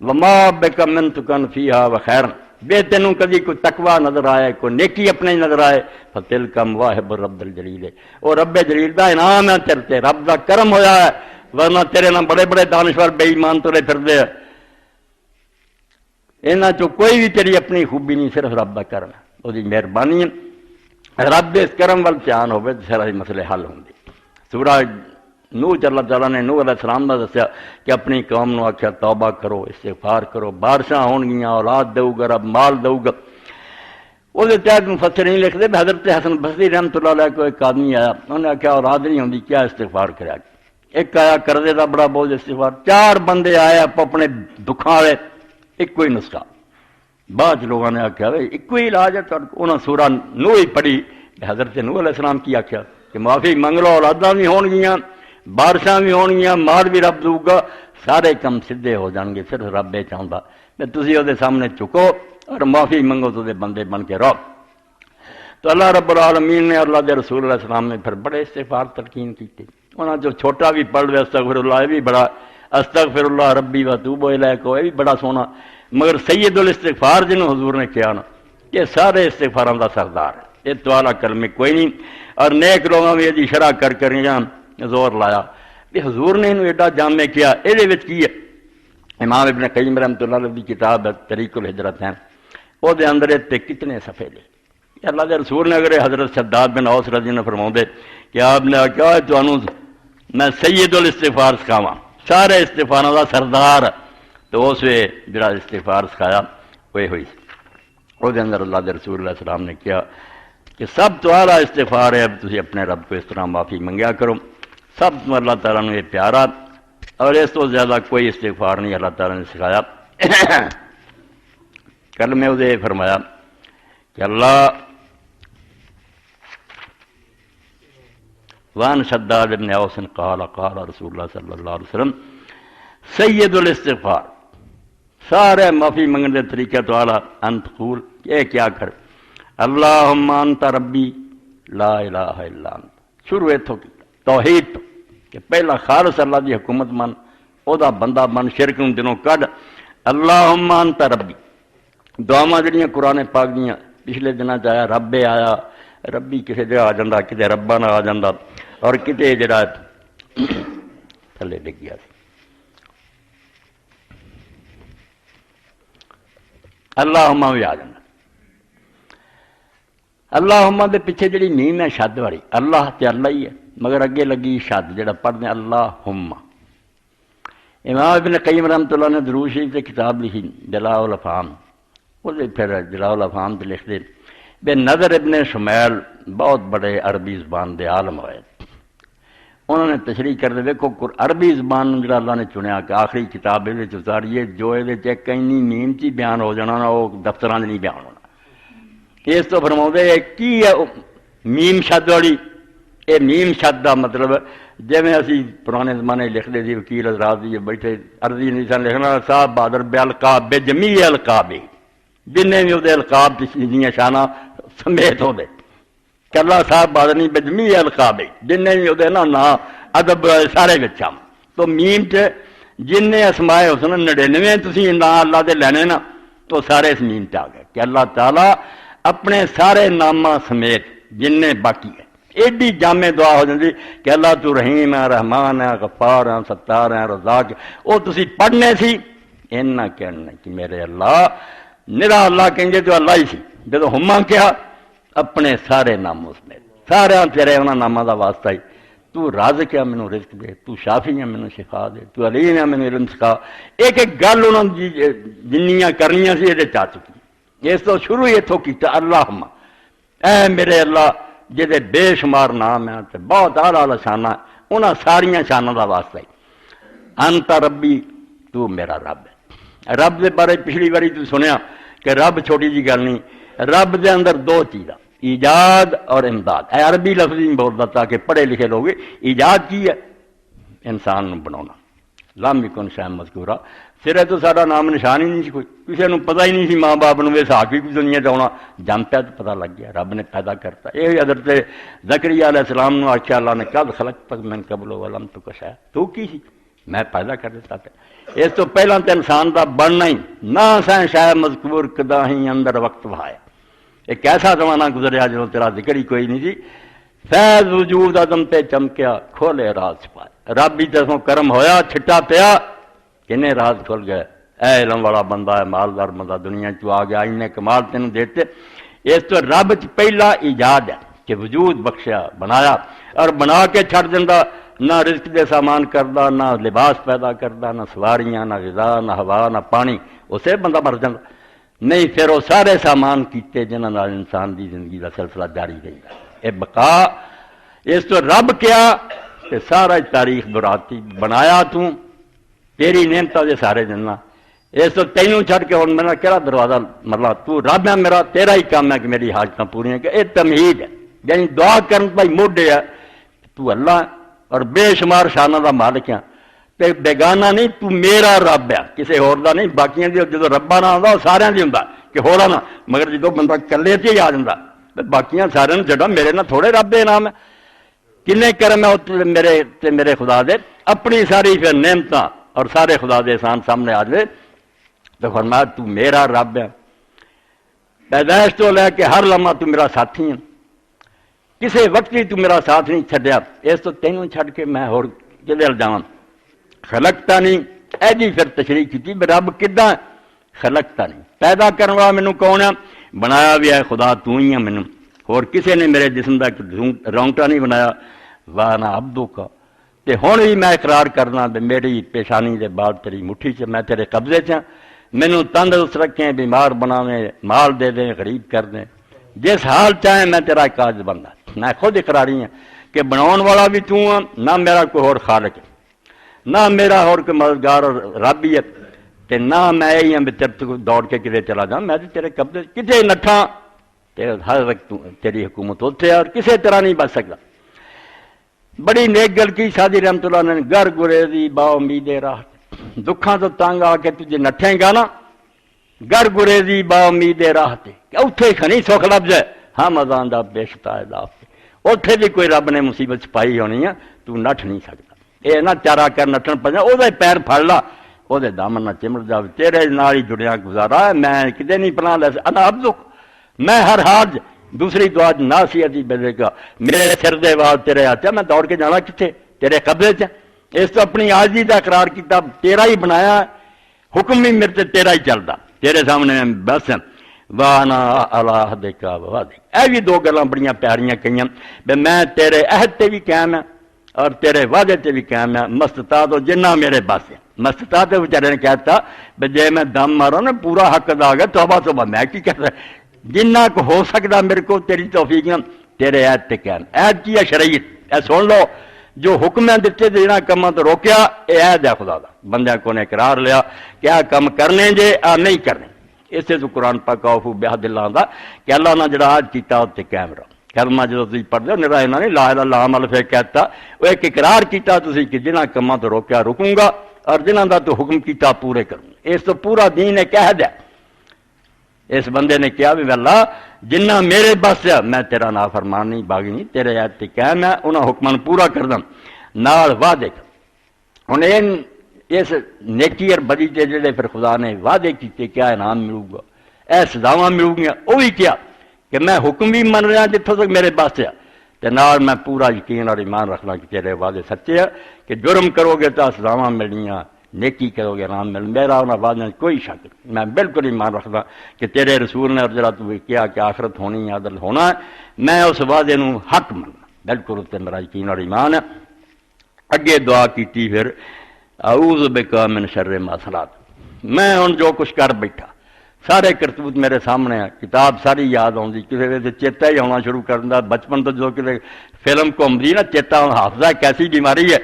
وما بک من تکن فیہا وخیر، بے تینوں کبھی کوئی تقوی نظر آئے، کوئی نیکی اپنے نظر آئے، فتلک مواہب رب الجلیل، اور رب جلیل دا انعام ہے تیرے تے، رب دا کرم ہویا ہے، ورنہ تیرے نام بڑے بڑے دانشور بے ایمان ترے پھردے ہیں، انہاں چوں کوئی بھی تیری اپنی خوبی نہیں، صرف رب دا کرم ہے، وہ دی مہربانی ہے، رب دے اس کرم وال دھیان ہوئے تو سارے مسئلے حل ہوں گے۔ سورہ نوح اللہ تعالیٰ نے نوح علیہ السلام نے دسیا کہ اپنی قوم نو آخیا توبہ کرو، استغفار کرو، بارشاں ہون گیاں، اولاد دو گا رب، مال دو گا۔ وہ تحت مفسر نہیں لکھتے، حضرت حسن بصری رحمۃ اللہ علیہ کو ایک آدمی آیا، انہوں نے آخیا اولاد نہیں ہوندی کیا استغفار کریا، ایک آیا قرضے دا بڑا بوجھ استغفار، چار بندے آئے اپنے دکھاں والے، ایک کوئی نسخہ، بعض لوگوں نے آخیا ایک ہی علاج ہے، انہوں نے سورہ نوح ہی پڑھی، حضرت نوح علیہ السلام کی آخیا کہ معافی منگ لو، اولاداں بھی ہون گیاں، بارشاں بھی ہون گیاں، مال بھی رب دوں گا، سارے کم سیدھے ہو جان گے، صرف رب یہ چاہتا میں تسی وہ سامنے چکو اور معافی منگو تو دے بندے بن کے رہو۔ تو اللہ رب العالمین نے اللہ دے رسول علیہ السلام نے پھر بڑے استغفار تلقین کی، انہوں جو چھوٹا بھی پڑھ لیا استغفر اللہ، یہ بھی بڑا استغفر اللہ ربی واتوب الیہ کو، یہ بھی بڑا سونا، مگر سید الاستغفار جنہوں حضور نے کیا نا یہ سارے استغفاراں دا سردار ہے، یہ تو اعلیٰ کلمے کوئی نہیں، اور نیک لوگوں میں یہ شرح کر زور لایا کہ حضور نے انہوں ایڈا جامع کیا، یہ کی ہے امام ابن قیم رحمۃ اللہ علیہ کی کتاب ہے طریق الہجرت ہیں، وہ دے اندر تے کتنے صفحے لے، اللہ کے رسول نے اگر حضرت شداد بن اوس رضی اللہ عنہ فرماؤں دے کہ آپ نے کیا ہے تو میں سید الاستغفار سکھاواں، سارے استغفاراں دا سردار، تو اس وے جڑا استغفار سکھایا وہ ہوئی، وہ دے اندر اللہ کے رسول علیہ السلام نے کیا کہ سب تو اعلیٰ استغفار ہے تسی اپنے رب کو اس طرح معافی منگیا کرو، سب تو اللہ تعالیٰ نے یہ پیارا، اور اس تو زیادہ کوئی استغفار نہیں اللہ تعالیٰ نے سکھایا۔ کل میں اسے فرمایا کہ اللہ وان شداد ابن اوس قال قال رسول اللہ صلی اللہ علیہ وسلم سید الاستغفار، سارے معافی منگنے کے طریقے تو اعلیٰ انت قول، یہ کیا کر اللہم انت ربی لا الہ الا انت، شروع اتوں کی توحید تو کہ پہلا خالص اللہ دی حکومت من، او دا بندہ من، شرک نوں دنوں کڈ، اللہم انت ربی۔ دعاواں جڑیاں قرآن پاک دیاں پچھلے دنوں آیا رب آیا، ربی کسی دے آ جاندہ، کتے ربانہ آ جاندہ، اور کتے جڑا تھلے ڈگ گیا سی۔ اللہم بھی آ جاندہ، اللہم دے پیچھے جڑی میم ہے شد والی، اللہ تے اللہ ہی ہے، مگر اگے لگی شد جڑا پڑھنے اللہم۔ امام ابن قیم رحمۃ اللہ نے درود شریف سے کتاب لکھی جلاء الافہام، وہ پھر جلاء الافہام سے لکھ دے بے نظر ابن شمیل بہت بڑے عربی زبان دے عالم ہوئے، انہوں نے تشریح کر دے دیکھو عربی زبان جڑا اللہ نے چنیا کہ آخری کتاب یہ اتاریے جو یہ کہیں میم چی بیان ہو جانا نا، وہ دفتران نہیں بیان ہونا۔ اس تو فرماؤں دے کی ہے میم شد والی، یہ میم شد دا مطلب جی میں اسی پرانے زمانے لکھتے تھے وکیل حضرات جی بیٹھے عرضی نہیں سن لکھنا صاحب بہادر بے القاب بے جمیع القاب، جن بھی وہ القاب دیا شانہ سمیت ہو دے کہ اللہ صاحب بہادر نہیں بے جمیع القاب، جن بھی وہ نا ادب سارے بچا تو میم چ جن اسمائے حسن 99 تسی نا اللہ دے لینے نا تو سارے اس میم چ آ گئے کہ اللہ تعالیٰ اپنے سارے نامہ سمیت جن باقی ہے ایڈی جامع دعا ہو جاتی کہ اللہ تو رحیم ہے، رحمان ہے، غفار ہے، ستار ہے، رزاق، وہ تسی پڑھنے سی اینا کہنا کہ میرے اللہ نرا اللہ کہیں گے تو اللہ ہی سی، جب ہما کیا اپنے سارے ناموں سمیت سارے تیرے انہاں نامہ دا واسطہ ہی، تو رازق ہے مینوں رزق دے، تو شافی ہے مینوں شفا دے، تو علیم ہے مینوں علم سکھا، ایک ایک گل انہوں نے جنیاں کرنیاں سی یہ چاہ چکی۔ اس تو شروع ہی اتوں کیتا اللہم، اے میرے اللہ جہدے بے شمار نام ہیں تے بہت اعلیٰ اعلیٰ شانہ انہاں ساریاں شانہ دا واسطہ ہی، انت ربی تو میرا رب ہے۔ رب دے بارے پچھلی باری تو سنیا کہ رب چھوٹی جی گل نہیں، رب دے اندر دو چیزاں ایجاد اور امداد، اے عربی لفظ نہیں بولتا تاکہ پڑھے لکھے لوگ ایجاد کی ہے انسان بنانا، لم یکن شیئا مذکورا، سرے تو سارا نام نشان ہی نہیں سی کوئی، کسی نے پتہ ہی نہیں سی ماں باپ نے ویسا بھی کوئی دنیا چاہنا جم پیا تو پتہ لگ گیا رب نے پیدا کرتا۔ یہ حضرت زکریا علیہ السلام نے آخیا اللہ نے قد خلقتک من قبل ولم تک شیئا، تو کی سی میں پیدا کر دیتا تھا۔ اس تو پہلا تو انسان دا بننا ہی نہ سائیں شاید مذکور کدا ہی اندر وقت بہایا، ایک ایسا زمانہ گزریا جو تیرا ذکر ہی کوئی نہیں سی، فیض وجود عدم تے چمکیا کھولے راز چھپائے، رب بھی جسوں کرم ہویا چھٹا پیا کنے راز کھل گئے، اے علم والا بندہ ہے مالدار بندہ دنیا چ آ گیا، انہیں کمال تینوں دیتے۔ اس تو رب چ پہلا ایجاد ہے کہ وجود بخشیا بنایا اور بنا کے چھڑ دینا، نہ رزق دے سامان کردا، نہ لباس پیدا کردا، نہ سواریاں، نہ غذا، نہ ہوا، نہ پانی، اسے بندہ مر جاتا نہیں، پھر وہ سارے سامان کیتے جنہاں نال انسان دی زندگی دا سلسلہ جاری رہتا، اے بقا۔ اس تو رب کیا کہ سارا تاریخ براتی بنایا تو تیری نعمتاں دے سارے جنہ، اس تو تینوں چھڑ کے ہن میرا کہڑا دروازہ مرلا، تو رب ہے میرا، تیرا ہی کام ہے کہ میری حاجتاں پوریاں کہ اے تمہید ہے، یعنی دعا کرن بھائی موڈے ہے تو اللہ ہے اور بے شمار شانہ دا مالک ہے، تے بیگانہ نہیں، تو میرا رب ہے کسی ہور دا نہیں، باقیاں دی جدو ربا نہ آندا سارے دی ہوندا کہ ہورا نہ، مگر جدو بندہ کلے تے ہی آ جاندا تے باقیاں سارے نوں جڑا میرے نہ تھوڑے رب دے نام ہے، کنے کرم ہے میرے خدا دے، اپنی ساری پھر نعمتاں اور سارے خدا دے احسان سامنے آ جائے تو فرمایا تو میرا رب ہے، پیدائش تو لے کے ہر لمحہ تو میرا ساتھی ہے، کسی وقت بھی تو میرا ساتھ نہیں چھڈیا، اس تو تینوں چھڈ کے میں ہور کدے ال جاواں، خلقتا نہیں، ایڈی پھر تشریح کی رب کداں خلقتا نہیں، پیدا کرنے والا مینوں کون ہے، بنایا بھی ہے خدا تو ہی ہے مینوں، اور کسی نے میرے جسم کا رونگٹا نہیں بنایا، وانا عبدو کا، تے ہن بھی میں اقرار کرنا بھی میری پیشانی دے بعد تیری مٹھی چ میں تیرے قبضے چ، مینوں تندرست رکھیں، بیمار بناویں، مال دے دیں، غریب کر دیں، جس حال چاہیں میں تیرا کاج بندہ، میں خود اقراری ہوں کہ بناؤن والا بھی تو ہاں، نہ میرا کوئی اور خالق ہے، نہ میرا اور کوئی مددگار اور رب ہی ہے، تے نہ میں یہ ہاں تیرے تو دوڑ کے کدے چلا جاؤں، میں تیرے قبضے کتنے نٹھا، ہر وقت تیری حکومت ہوتے اور کسی طرح نہیں بچ سکتا۔ بڑی نیک گل کی سادی رحمت اللہ نے، گر گریزی با امید راہ، دکھاں تو تنگ آ کے تجھے نٹھیں گا نا، گر گریزی با امید راہ تے اتھے کھنی سکھ لب جائے، ہم ازان دا بیشتا ہے داف اتھے بھی کوئی رب نے مصیبت پائی ہونی ہے، تو نٹھ نہیں سکتا۔ یہ نہ چارا کر نٹن پجا، وہ پیر پھڑ لا، وہ دامن نہ چمڑ جا، تیرے نال ہی جڑیا گزارا ہے، میں کدے نہیں پناہ لے سکتا، انا عبدک، میں ہر حال دوسری دعا ناصیتی بدے کا، میرے سر دے وال تیرے آتے، میں دوڑ کے جانا کتنے تیرے قبضے چ، اس تو اپنی عاجزی دا اقرار کیتا، تیرا ہی بنایا، حکم بھی میرے تیرا ہی چلتا، تیرے سامنے بس وانا اللہ دے کا وعدے۔ اے بھی دو گلاں بڑیاں پیاریاں کہیاں، میں تیرے عہد تے بھی قائم ہے اور تیرے وعدے تے بھی قائم ہے، مستطاع تو جنہ میرے بس ہے۔ مستطاع تے بیچارے نے کہتا جے میں دم مارا نا پورا حق ادا گیا، توبہ توبہ میں کی کہتا جنہ کو ہو سکتا میرے کو تیری توفیق تیرے عہد تے قائم۔ عہد کی ہے شریعت، اے سن لو، جو حکم دیتے جنہ کماں تو روکیا، اے عہد ہے خدا دا، بندیاں کو نے اقرار لیا کہ آ کم کرنے جے آ نہیں کرنے۔ اس سے تو قرآن پاک آفو بیہد اللہ دا کہ اللہ نے جڑا عہد کیتا تے قائم رہو۔ کلمہ جدو تھی پڑھتے ہو نرا انہوں نے لا الہ الا اللہ عمل پھر کہتا، وہ ایک اقرار کیتا تسی کہ جنہ کماں تو روکیا رکوں گا اور جنہ دا تو حکم کیتا پورے کروں گا۔ اس تو پورا دین ایک عہد ہے۔ اس بندے نے کیا بھی اللہ جنہ میرے بس ہے، میں تیرا نافرمان نہیں باغی نہیں، تیرے عہد تے قائم ہے، انہاں حکماں پورا کردم نال وعدے کر۔ ہن اس نیکی اور بدی تے جڑے پھر خدا نے وعدے کیتے کیا انعام ملوں گا، اے سزاواں ملوں گی، وہ بھی کیا کہ میں حکم بھی من رہا جتوں تک میرے پاس ہے، تے نال میں پورا یقین اور ایمان رکھنا کہ تیرے وعدے سچے ہیں، کہ جرم کرو گے تو سزاواں ملنیاں، نیکی کرو گے انعام مل، میرا انہاں وعدے کوئی شک نہیں، میں بالکل ایمان رکھدا کہ تیرے رسول نے اور جڑا تو کیا کہ آخرت ہونی ہے، عدل ہونا ہے، میں اس وعدے نو حق مننا، بالکل اس تے میرا یقین اور ایمان ہے۔ اگے دعا کیتی پھر اعوذ بک من شر ما صنعت، میں ہن جو کچھ کر بیٹھا سارے کرتوت میرے سامنے ہے، کتاب ساری یاد آتی، کسی ویسے چیتا ہی آنا شروع کر دیا، بچپن تو جو کسی فلم گھومتی نا چیتا حافظہ ایک ایسی بیماری ہے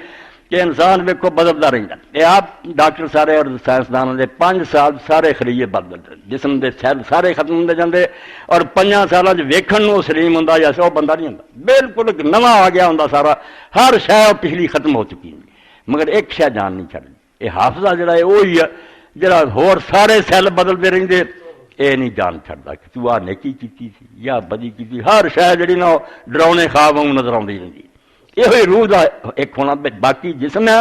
کہ انسان ویکو بدلتا رہتا ہے۔ یہ آپ ڈاکٹر سارے اور سائنسدانوں کے 5 سال سارے خلیے بدلتے، جسم کے سیل سارے ختم ہوتے جاتے، اور 5 سالوں ویکھن نو سلیم ہوں جیسے وہ بندہ نہیں ہوتا، بالکل ایک نواں آ گیا ہوں سارا، ہر شے پچھلی ختم ہو چکی ہے، مگر ایک شے جان نہیں چھڑی، یہ حافظہ جڑا ہے وہی ہے جڑا ہور سارے سیل بدلتے رہتے، یہ نہیں جان چھڑتا کہ تو آ نیکی کیتی سی یا بدی کیتی، ہر شے جڑی نا ڈراؤنے خواب نظر آتی رہتی، یہ روح کا ایک ہونا۔ باقی جسم ہے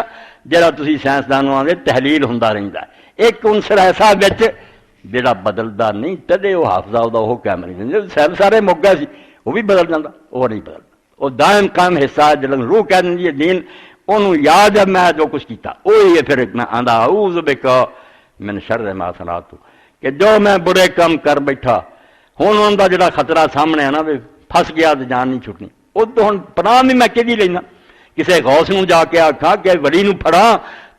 جڑا تسی سائنسدانوں آدھے تحلیل ہوں رہتا ہے، ایک عنصر ایسا بچ جڑا بدلتا نہیں، تدے وہ حافظہ وہ قائم نہیں دیں، سیل سارے مک گئے سی وہ بھی بدل جاتا، وہ نہیں بدلتا، وہ دائم قائم حصہ ہے جڑا روح کہہ دیں دین، انہوں یاد ہے میں جو کچھ کیتا، وہی ہے پھر میں آندا اعوذ بک من شر ما صنعت، کہ جو میں برے کام کر بیٹھا ہوں ان کا جڑا خطرہ سامنے ہے نا بھی پھس گیا تو جان نہیں چھٹنی، وہ تو ہوں پناہ بھی میں کہ لینا، کسی غوث نو جا کے آکھا کہ ولی نو پڑھا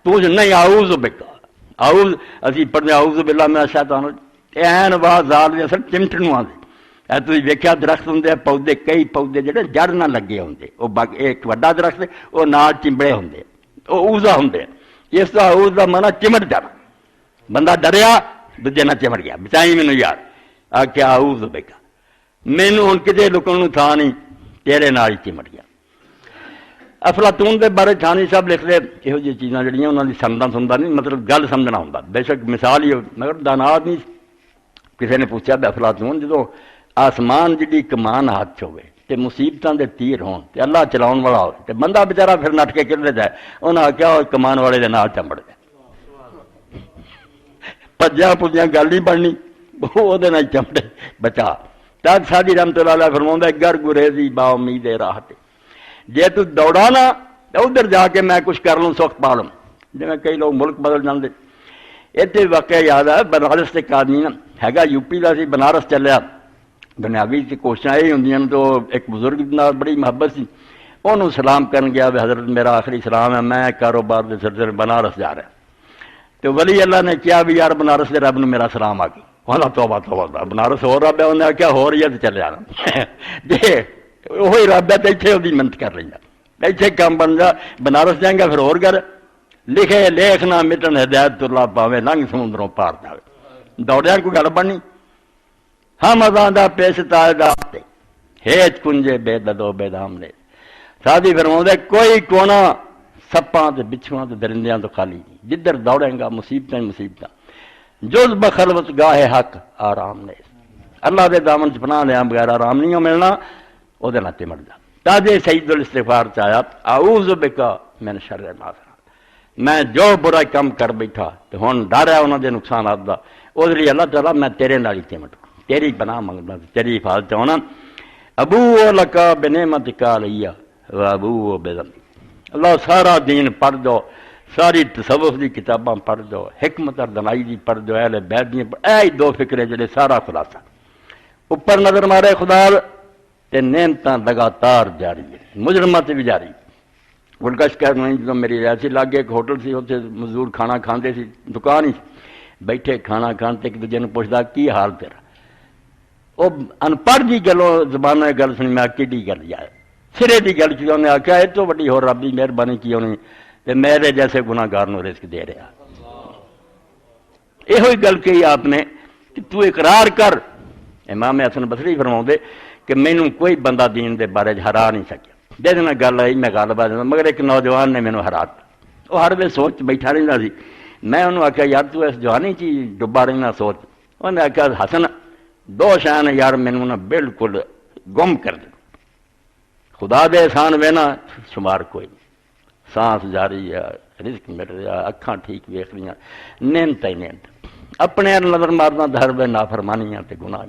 تو نہیں، اعوذ بک، اعوذ اسی پڑھنے اعوذ باللہ من الشیطان، این واہ زال اصل چمٹن آدھے، اے تھی ویکھیا درخت ہوں پودے، کئی پودے جڑے جڑ نہ لگے ہوں، وہ ایک وڈا درخت وہ نال چمبڑے ہوں، وہ اوزا ہوں، اس کا اوز کا مانا چمٹ جانا، بندہ ڈریا دوجے نہ چمٹ گیا، بچائی مینو یار آخیا اعوذ بک، مینو ہوں کسی لکن نو تھا نہیں، تیرے نال ہی چمٹ گیا۔ افلاطون کے بارے تھانی صاحب لکھتے یہو جی چیزاں جڑیاں انہوں نے سنتا نہیں، مطلب گل سمجھنا ہوں، بے شک مثال ہی مگر دانا آدمی۔ کسی نے پوچھا بے افلاطون جدو آسمان جی کمان ہاتھ ہوئے تے مصیبتاں دے تیر ہون تے اللہ چلاؤن والا ہو تے بندہ بیچارہ پھر نٹ کے کدھر جائے، انہاں آخیا کمان والے دے نال چمڑ جائے، پجا پجیا گل نہیں بننی، وہ چمڑے بچا۔ تک ساری رحمت اللہ علیہ فرماؤں گر گریزی با امید راہ تے، جے تو دوڑا نا ادھر جا کے میں کچھ کر لوں سخت پا لوں، جی کئی لوگ ملک بدل جاندے۔ اتنے واقعہ یاد ہے بنارس سے ایک آدمی نا ہے یو پی کا سی، بنارس چلیا، دنیاوی کوششاں یہ ہوں تو ایک بزرگ بڑی محبت سی، انہوں سلام کرن گیا بھی حضرت میرا آخری سلام ہے، میں کاروبار کے سلسلے بنارس جا رہا، تو ولی اللہ نے کیا بھی یار بنارس کے رب نے میرا سلام آ گئی، کہا توبہ توبہ بنارس ہو رب ہے، انہیں آخیا ہو رہی ہے تو چلے جانا، جی وہی رب ہے تو اتنے وہی منت کر رہی ہے، اتنے کام بن جا، بنارس جائیں گا پھر اور گھر لکھے لیکھ نہ مٹن ہدایت اللہ پاوے لنگ سمندروں پار جاوے دوڑیا کوئی گل بننی ہم ازاں دا پیش تاجدار تے ہیچ کنجے بے ددو بے دام نے سادی فرماؤں کوئی کونا سپاں تے بچھواں تے درندیاں تو خالی نہیں جدھر دوڑیں گا مصیبتیں مصیبتیں جز بخلوت گاہ حق آرام نے اللہ دے دامن چ پناہ لیاں بغیر آرام نہیں ملنا او دے ناتے مر جا تاجے سید الاستغفار چاہیا اعوذ بکا من شر ما صنعت میں جو برا کم کر بیٹھا تے ہن ڈر ہے انہاں دے نقصانات دا او دے اللہ تعالیٰ میں تیرے نال ہی چمٹ تیری پناہ منگدا تیری حفاظت چاہنا ابو لکا بنعمتک علیہ و ابو بذنبی اللہ سارا دین پڑھ دو ساری تصوف دی کتاباں پڑھ دو حکمت اور دنائی دی پڑھ دو اہل بیت دی اے دو فکرے جڑے سارا خلاصہ اوپر نظر مارے خدا تے نعمتاں لگاتار جاری ہے مجرمات بھی جاری گلکش کرنا جدو میری رہائشی لاگے ایک ہوٹل سی اتنے مزدور کھانا کھاندے سی دکان ہی بیٹھے کھانا کھان تے ایک دوجے نوں پوچھدا کی حال تیرا وہ ان پڑھ دی گلوں زبان گل سنی میں کیڈی گل جائے سرے دی گل کی انہیں آخیا یہ تو وڈی ہو رب دی مہربانی کی انہیں تے میرے جیسے گناہگار نوں رزق دے رہا یہ گل کہی آپ نے کہ تو اقرار کر امام حسن بصری فرماؤں دے کہ مینوں کوئی بندہ دین دے بارے ہرا نہیں سکیا دے دینا گل آئی میں غالب آ جانا مگر ایک نوجوان نے مینوں ہرا وہ ہر ویلے سوچ بیٹھا رہتا سی میں انہوں آخیا یار تو اس جوانی چی ڈبا رہنا سوچ انہیں آخیا حسن دو شان یار مینوں نہ بالکل گم کر دے خدا دے احسان وینا شمار کوئی نہیں سانس جاری ہے رزق مل رہا اکھاں ٹھیک ویکھ رہی نعمت ہی نعمت اپنے نظر مارنا تو ہر وے نافرمانیاں تے گناہ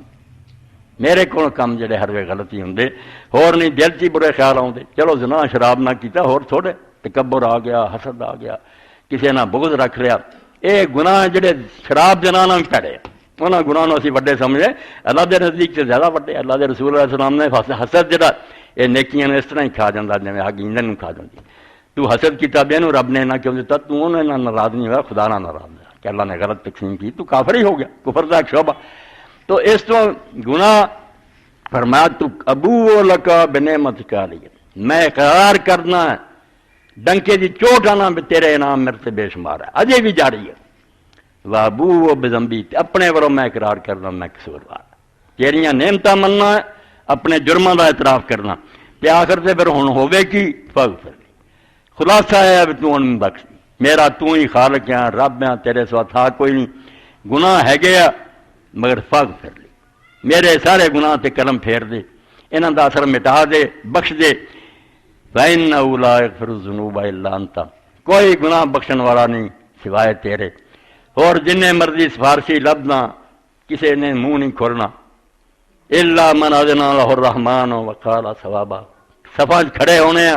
میرے کو کم جڑے ہر وے غلطی ہوں ہور نہیں دل چ برے خیال آتے چلو زنا شراب نہ کیتا ہور تھوڑے تکبر آ گیا حسد آ گیا کسی نہ بغض رکھ لیا یہ گناہ جڑے شراب جنانا بھی پڑے انہوں گناہ اسی وڈے سمجھے اللہ دے نزدیک سے زیادہ وڈے اللہ دے رسول علیہ السلام نے حسد جڑا یہ نیکیاں اس طرح ہی کھا جاتا جی اگ ایندھن کھا جاتی تو حسد کیتا بے نو رب نے نہ کیوں دیتا تو انہیں نہ ناراض نہیں ہوا خدا نہ ناراض ہوا کہ اللہ نے غلط تقسیم کی تو کافر ہی ہو گیا کفر دا ایک شعبہ تو اس تو گناہ فرمایا تو ابو لکا بنعمتک علیہ میں اقرار کرنا ہے ڈنکے دی چوٹ آنا بھی تیرے انعام میرے سے بے شمار ہے اجے بھی جاری ہے وابو بذنبی اپنے وروں میں اقرار کرنا میں قصوروار تیریاں نعمتاں مننا ہے اپنے جرماں دا اعتراف کرنا تے آخر تے پھر ہن ہوے کی فغفر خلاصہ ہے اب تو ان بخش میرا تو ہی خالق ہے رب ہے تیرے سوا تھا کوئی نہیں گناہ ہے گیا مگر فغفر لی میرے سارے گناہ تے قلم پھیر دے انہاں دا اثر مٹا دے بخش دے فإنہ لا یغفر الذنوب الا انت کوئی گناہ بخشن والا نہیں سوائے تیرے اور جن مرضی سفارشی لبنا کسی نے منہ نہیں کھولنا الا من اذن له الرحمن وقال ثوابا صفاں کھڑے ہونے ہیں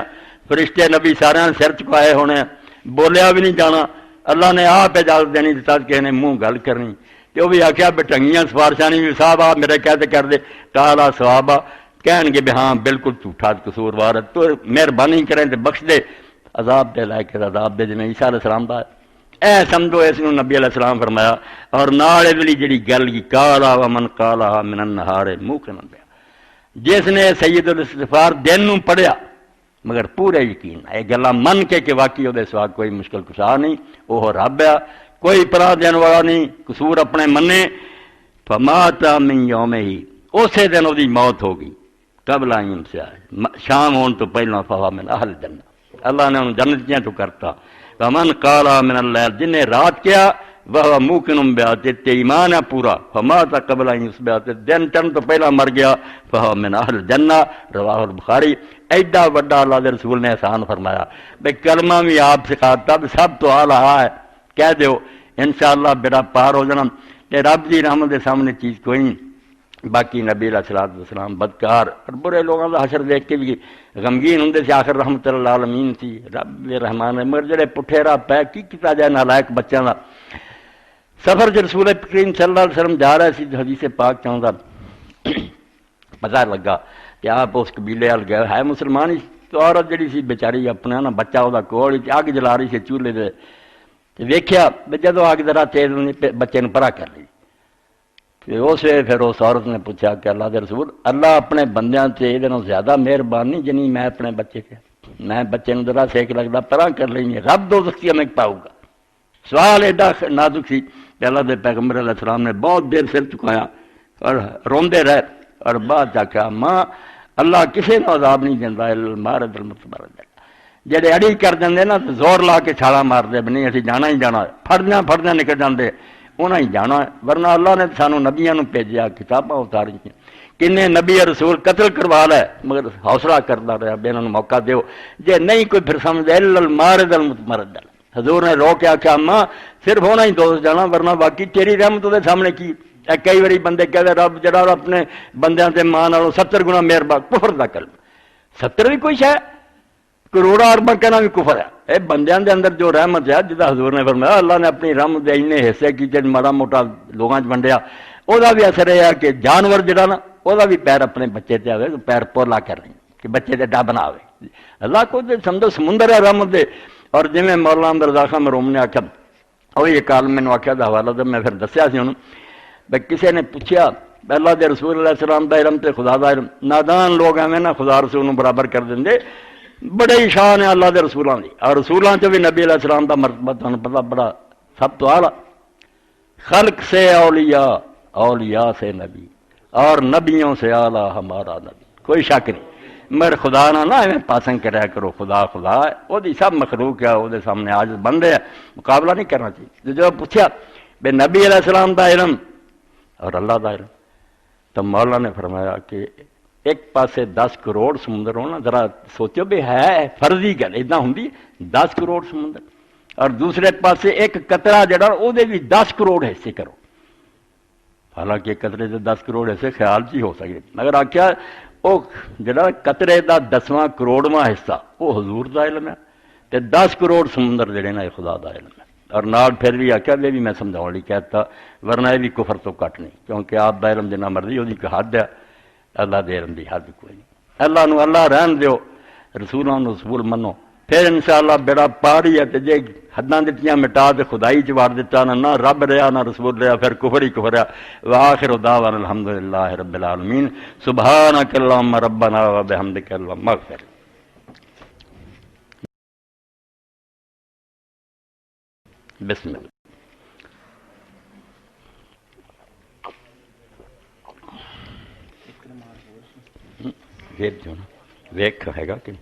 فرشتے نبی سارے سر چکائے ہونے ہیں بولیا بھی نہیں جانا اللہ نے آپ اجازت دینی دیتا کہ نے منہ گل کرنی تو بھی آخیا بٹنگیاں سفارشاں نہیں صاحب آپ میرے کہتے کر دے قال ثوابا کہن گے بھی ہاں بالکل جھوٹا قصوروار ہے تو مہربانی کریں تو بخش دے عذاب دے لائے کہ عذاب دے جنہیں عیسیٰ علیہ السلام دا اے سمجھو اس نے نبی علیہ السلام فرمایا اور نال والی جڑی گل کی کالا ومن کالا من النہار موقنا پیا جس نے سید الاستغفار دن نوں پڑھیا مگر پورے یقین یہ گلاں من کے واقعی وہ سوا کوئی مشکل کشا نہیں وہ رب ہے کوئی پناہ دین والا نہیں قصور اپنے منے فمات من یوم ہی اسی دن وہ موت ہو گئی قبل ان سے شام ہونے تو پہلا فہو من اہل جنت اللہ نے انہوں جنتیاں تو کرتا ومن قالا من اللیل جن نے رات کیا وہ موقن بیات تے ایمان ہے پورا فمات قبل ان یصبح دن چن تو پہلا مر گیا فہو من اہل جنہ رواہ البخاری ایڈا بڑا اللہ دے رسول نے احسان فرمایا بھئی کلمہ بھی آپ سکھاتا سب تو اعلیٰ ہے کہہ دیو انشاءاللہ بیڑا پار ہو جانا کہ رب دی رحمت دے سامنے چیز کوئی نہیں باقی نبی علیہ السلام بدکار اور برے لوگوں کا حشر دیکھ کے بھی غمگین ہوں سے آخر رحمت اللہ عالمین تھی رب رحمان مگر جڑے پٹھے راہ پہ کی کیتا جائے نالائق بچوں کا سفر جو رسول کریم صلی اللہ علیہ وسلم جا رہا سی حدیث پاک چاہتا پتہ لگا کہ آپ اس قبیلے وال گئے ہے مسلمان ہی تو عورت جڑی سی بیچاری اپنا نا بچہ وہ کول اگ جلا رہی سی چولہے دے ویکھیا جدو اگ ذرا تیز بچے پرا کر لی پھر اس عورت نے پوچھا کہ اللہ دے رسول اللہ اپنے بندیاں سے یہ زیادہ مہربان نہیں جنی میں اپنے بچے کے میں بچے نوں ذرا سیک لگتا پراں کر لیں گے، رب دوزخ میں پاؤ گا۔ سوال ایڈا نازک سی کہ اللہ دے پیغمبر علیہ السلام نے بہت دیر سر چکایا اور روندے رہے، اور بعد جا کے ماں اللہ کسی نو عذاب نہیں دینا المارد المتمرد، جڑے اڑی کر دیں نا تو زور لا کے چھالا مار دے بھی نہیں اسی جانا ہی جانا، پھڑدیاں نکل جاندے انہاں ہی جانا، ورنہ اللہ نے سانو نبیاں نو بھیجیا، کتاباں اتاری، کنے نبی رسول قتل کروا لے مگر حوصلہ کرتا رہا بے انہوں موقع دیو، جے نہیں کوئی پھر سمجھ الا المارد المتمرد۔ حضور نے رو کے آخیا ماں صرف ہونا ہی دوست جانا، ورنہ باقی تیری رحمت دے سامنے کی۔ کئی باری بندے کہتے رب جڑا اپنے بندیاں تے ماں نالوں 70 گنا مہربان، کفر دا کلمہ 70 بھی کوئی شے کروڑا ارباں کہنا بھی کفر ہے۔ اے بندیاں دے اندر جو رحمت ہے جدا حضور نے فرمایا اللہ نے اپنی رحمت دے اتنے حصے کیتے ماڑا موٹا لوگاں چ ونڈیا، او دا بھی اثر یہ ہے کہ جانور جڑا نا او دا بھی پیر اپنے بچے تے آوے، پیر پولا کر رہے کہ بچے تے ڈب نہ آوے۔ اللہ کو سمجھو سمندر ہے رحمت دے۔ اور جی میں مولانا احمد رضا خان مروم نے آخیا وہ یہ کال مینوں آخیا دا حوالہ تو میں پھر دسیا سی انہوں بھائی کسی نے پوچھا اللہ دے رسول علیہ السلام دا علم تے خدا دا علم، نادان لوگ ایویں نا خدا رسول نوں برابر کر دیں، بڑے ہی شان ہے اللہ دے رسولاں دی، اور رسولاں چ بھی نبی علیہ السلام دا مرتبہ تمہیں پتہ بڑا سب تو اعلیٰ، خلق سے اولیاء، اولیاء سے نبی، اور نبیوں سے اعلیٰ ہمارا نبی، کوئی شک نہیں۔ مگر خدا نہ ایویں پاسنگ کریا کرو، خدا خدا ہے، وہ دی سب مخلوق ہے، وہ دے سامنے عاجز بندے ہے، مقابلہ نہیں کرنا چاہیے۔ جو پوچھا بے نبی علیہ السلام دا علم اور اللہ دا علم، تو مولا نے فرمایا کہ ایک پاسے 10 کروڑ سمندر ہونا، ذرا سوچو بھی ہے فرضی گل ادا ہوں 10 کروڑ سمندر، اور دوسرے پاسے ایک قطرہ جڑا وہ بھی 10 کروڑ حصے کرو، حالانکہ قطرے سے 10 کروڑ حصے خیال چ ہی ہو سکے، مگر آخیا وہ جڑا قطرے دا 10واں کروڑواں حصہ وہ حضور دا علم ہے، تے 10 کروڑ سمندر جڑے نا خدا دا علم ہے۔ اور نال پھر بھی آخیا یہ بھی میں سمجھاؤ لی کہتا، ورنہ یہ بھی کفر تو کٹ نہیں، کیونکہ آپ دا علم جنہ مرضی وہ حد ہے، اللہ دے علم دی حد کوئی نہیں۔ اللہ نو اللہ رہن دیو، رسولاں نو رسول منو، پھر انشاءاللہ بیڑا پاری ہے۔ جے حداں دتیاں مٹا تے خدائی چ وار دتا نہ رب رہا نہ رسول رہا، پھر کفر ہی کفر ہے۔ وآخر دعوانا الحمدللہ رب العالمین، سبحانک اللہم ربنا وبحمدک اللہم اغفر۔ بسم اللہ۔ ویک ہے گا کہ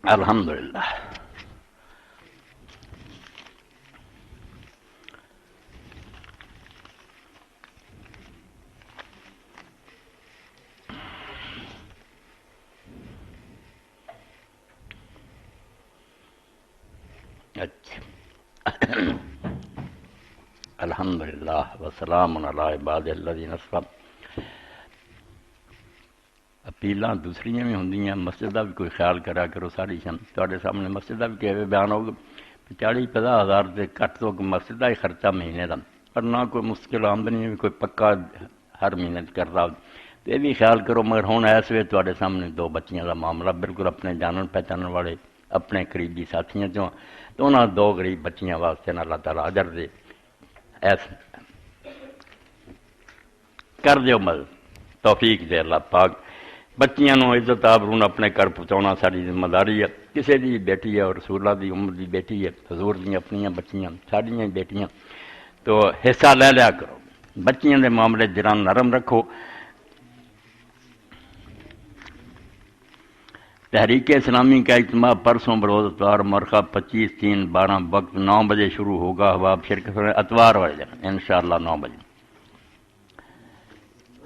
الحمدللہ۔ اچھا، الحمدللہ وسلام علی عباد الذین اصطفیٰ۔ اپیلاں دوسریاں بھی ہوندیاں، مسجد کا بھی کوئی خیال کرا کرو، ساری شان تواڈے سامنے مسجد کا بھی کہ بیان ہوگا 40-50 ہزار سے گھٹ تو مسجد کا ہی خرچہ مہینے کا، پر نہ کوئی مشکل آمدنی بھی کوئی پکا ہر مہینے کرتا، تو یہ بھی خیال کرو۔ مگر ہوں اس ویلے تواڈے سامنے 2 بچیاں کا معاملہ بالکل اپنے جانن پہچانن والے اپنے قریبی ساتھیاں چوں، تو انہاں 2 غریب بچیاں واسطے اللہ تعالیٰ اجر دے ایس کر دیو مدد، توفیق دے اللہ پاک۔ بچیاں نو عزت آبرون اپنے گھر پہنچانا ساری ذمہ داری ہے، کسی دی بیٹی ہے اور رسول اللہ دی عمر دی بیٹی ہے، حضور دی اپنیاں بچیاں ساڑیاں بیٹیاں، تو حصہ لے لیا کرو، بچیاں دے معاملے جران نرم رکھو۔ تحریک اسلامی کا اجتماع پرسوں بروز اتوار مرخہ 25/3/12 وقت 9 بجے شروع ہوگا، آپ شرکت کریں اتوار والے دن انشاءاللہ 9 بجے۔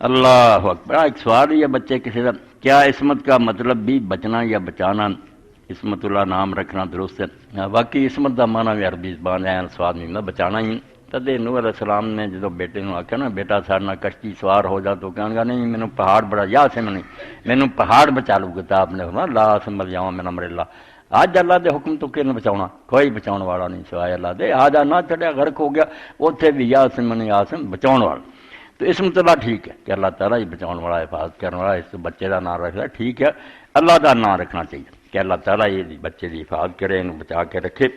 اللہ اکبر۔ ایک سوال ہی ہے بچے کسی کا، کیا عصمت کا مطلب بھی بچنا یا بچانا؟ عصمت اللہ نام رکھنا درست ہے؟ واقعی عصمت کا معنی بھی عربی زبان ہے سواد نہیں بچانا ہی۔ تد نوح علیہ السلام نے جدو بیٹے نو آخیا نا بیٹا سارے نال کشتی سوار ہو جا، تو کہنے گا نہیں مینوں پہاڑ بڑا یا سے نہیں، مینوں پہاڑ بچا لو گے۔ آپ نے فرمایا لا سمجھ جاؤں من امر اللہ، آج اللہ دے حکم تو کن بچاؤنا، کوئی بچاؤ والا نہیں سوائے اللہ دے۔ آج نہ چڑھیا غرق ہو گیا، اتنے بھی یا سمن یا سم بچاؤ والا۔ تو عصمت اللہ ٹھیک ہے کہ اللہ تعالیٰ ہی بچاؤ والا حفاظت کرنے والا، اس بچے کا نام رکھنا ٹھیک ہے، اللہ کا نام رکھنا چاہیے کہ اللہ تعالیٰ یہ بچے کی حفاظت کرے، انہوں بچا کے رکھے۔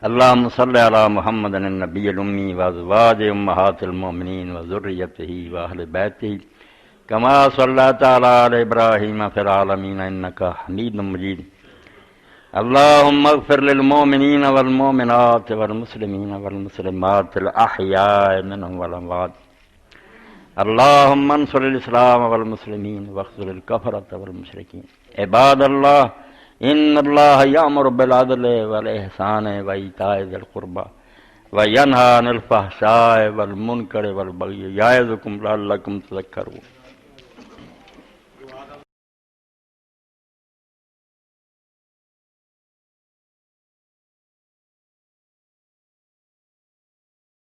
اللهم صل على محمد النبي الأمي وأزواج أمهات المؤمنين وذريته وأهل بيته كما صليت على آل إبراهيم في العالمين إنك حميد مجيد. اللهم اغفر للمؤمنين والمؤمنات والمسلمين والمسلمات الأحياء منهم والأموات. اللهم انصر الإسلام والمسلمين واخذل الكفرة والمشركين. عباد الله، إن الله يأمر بالعدل والإحسان وإيتاء ذي القربى وينهى عن الفحشاء والمنكر والبغي يعظكم لعلكم تذكرون.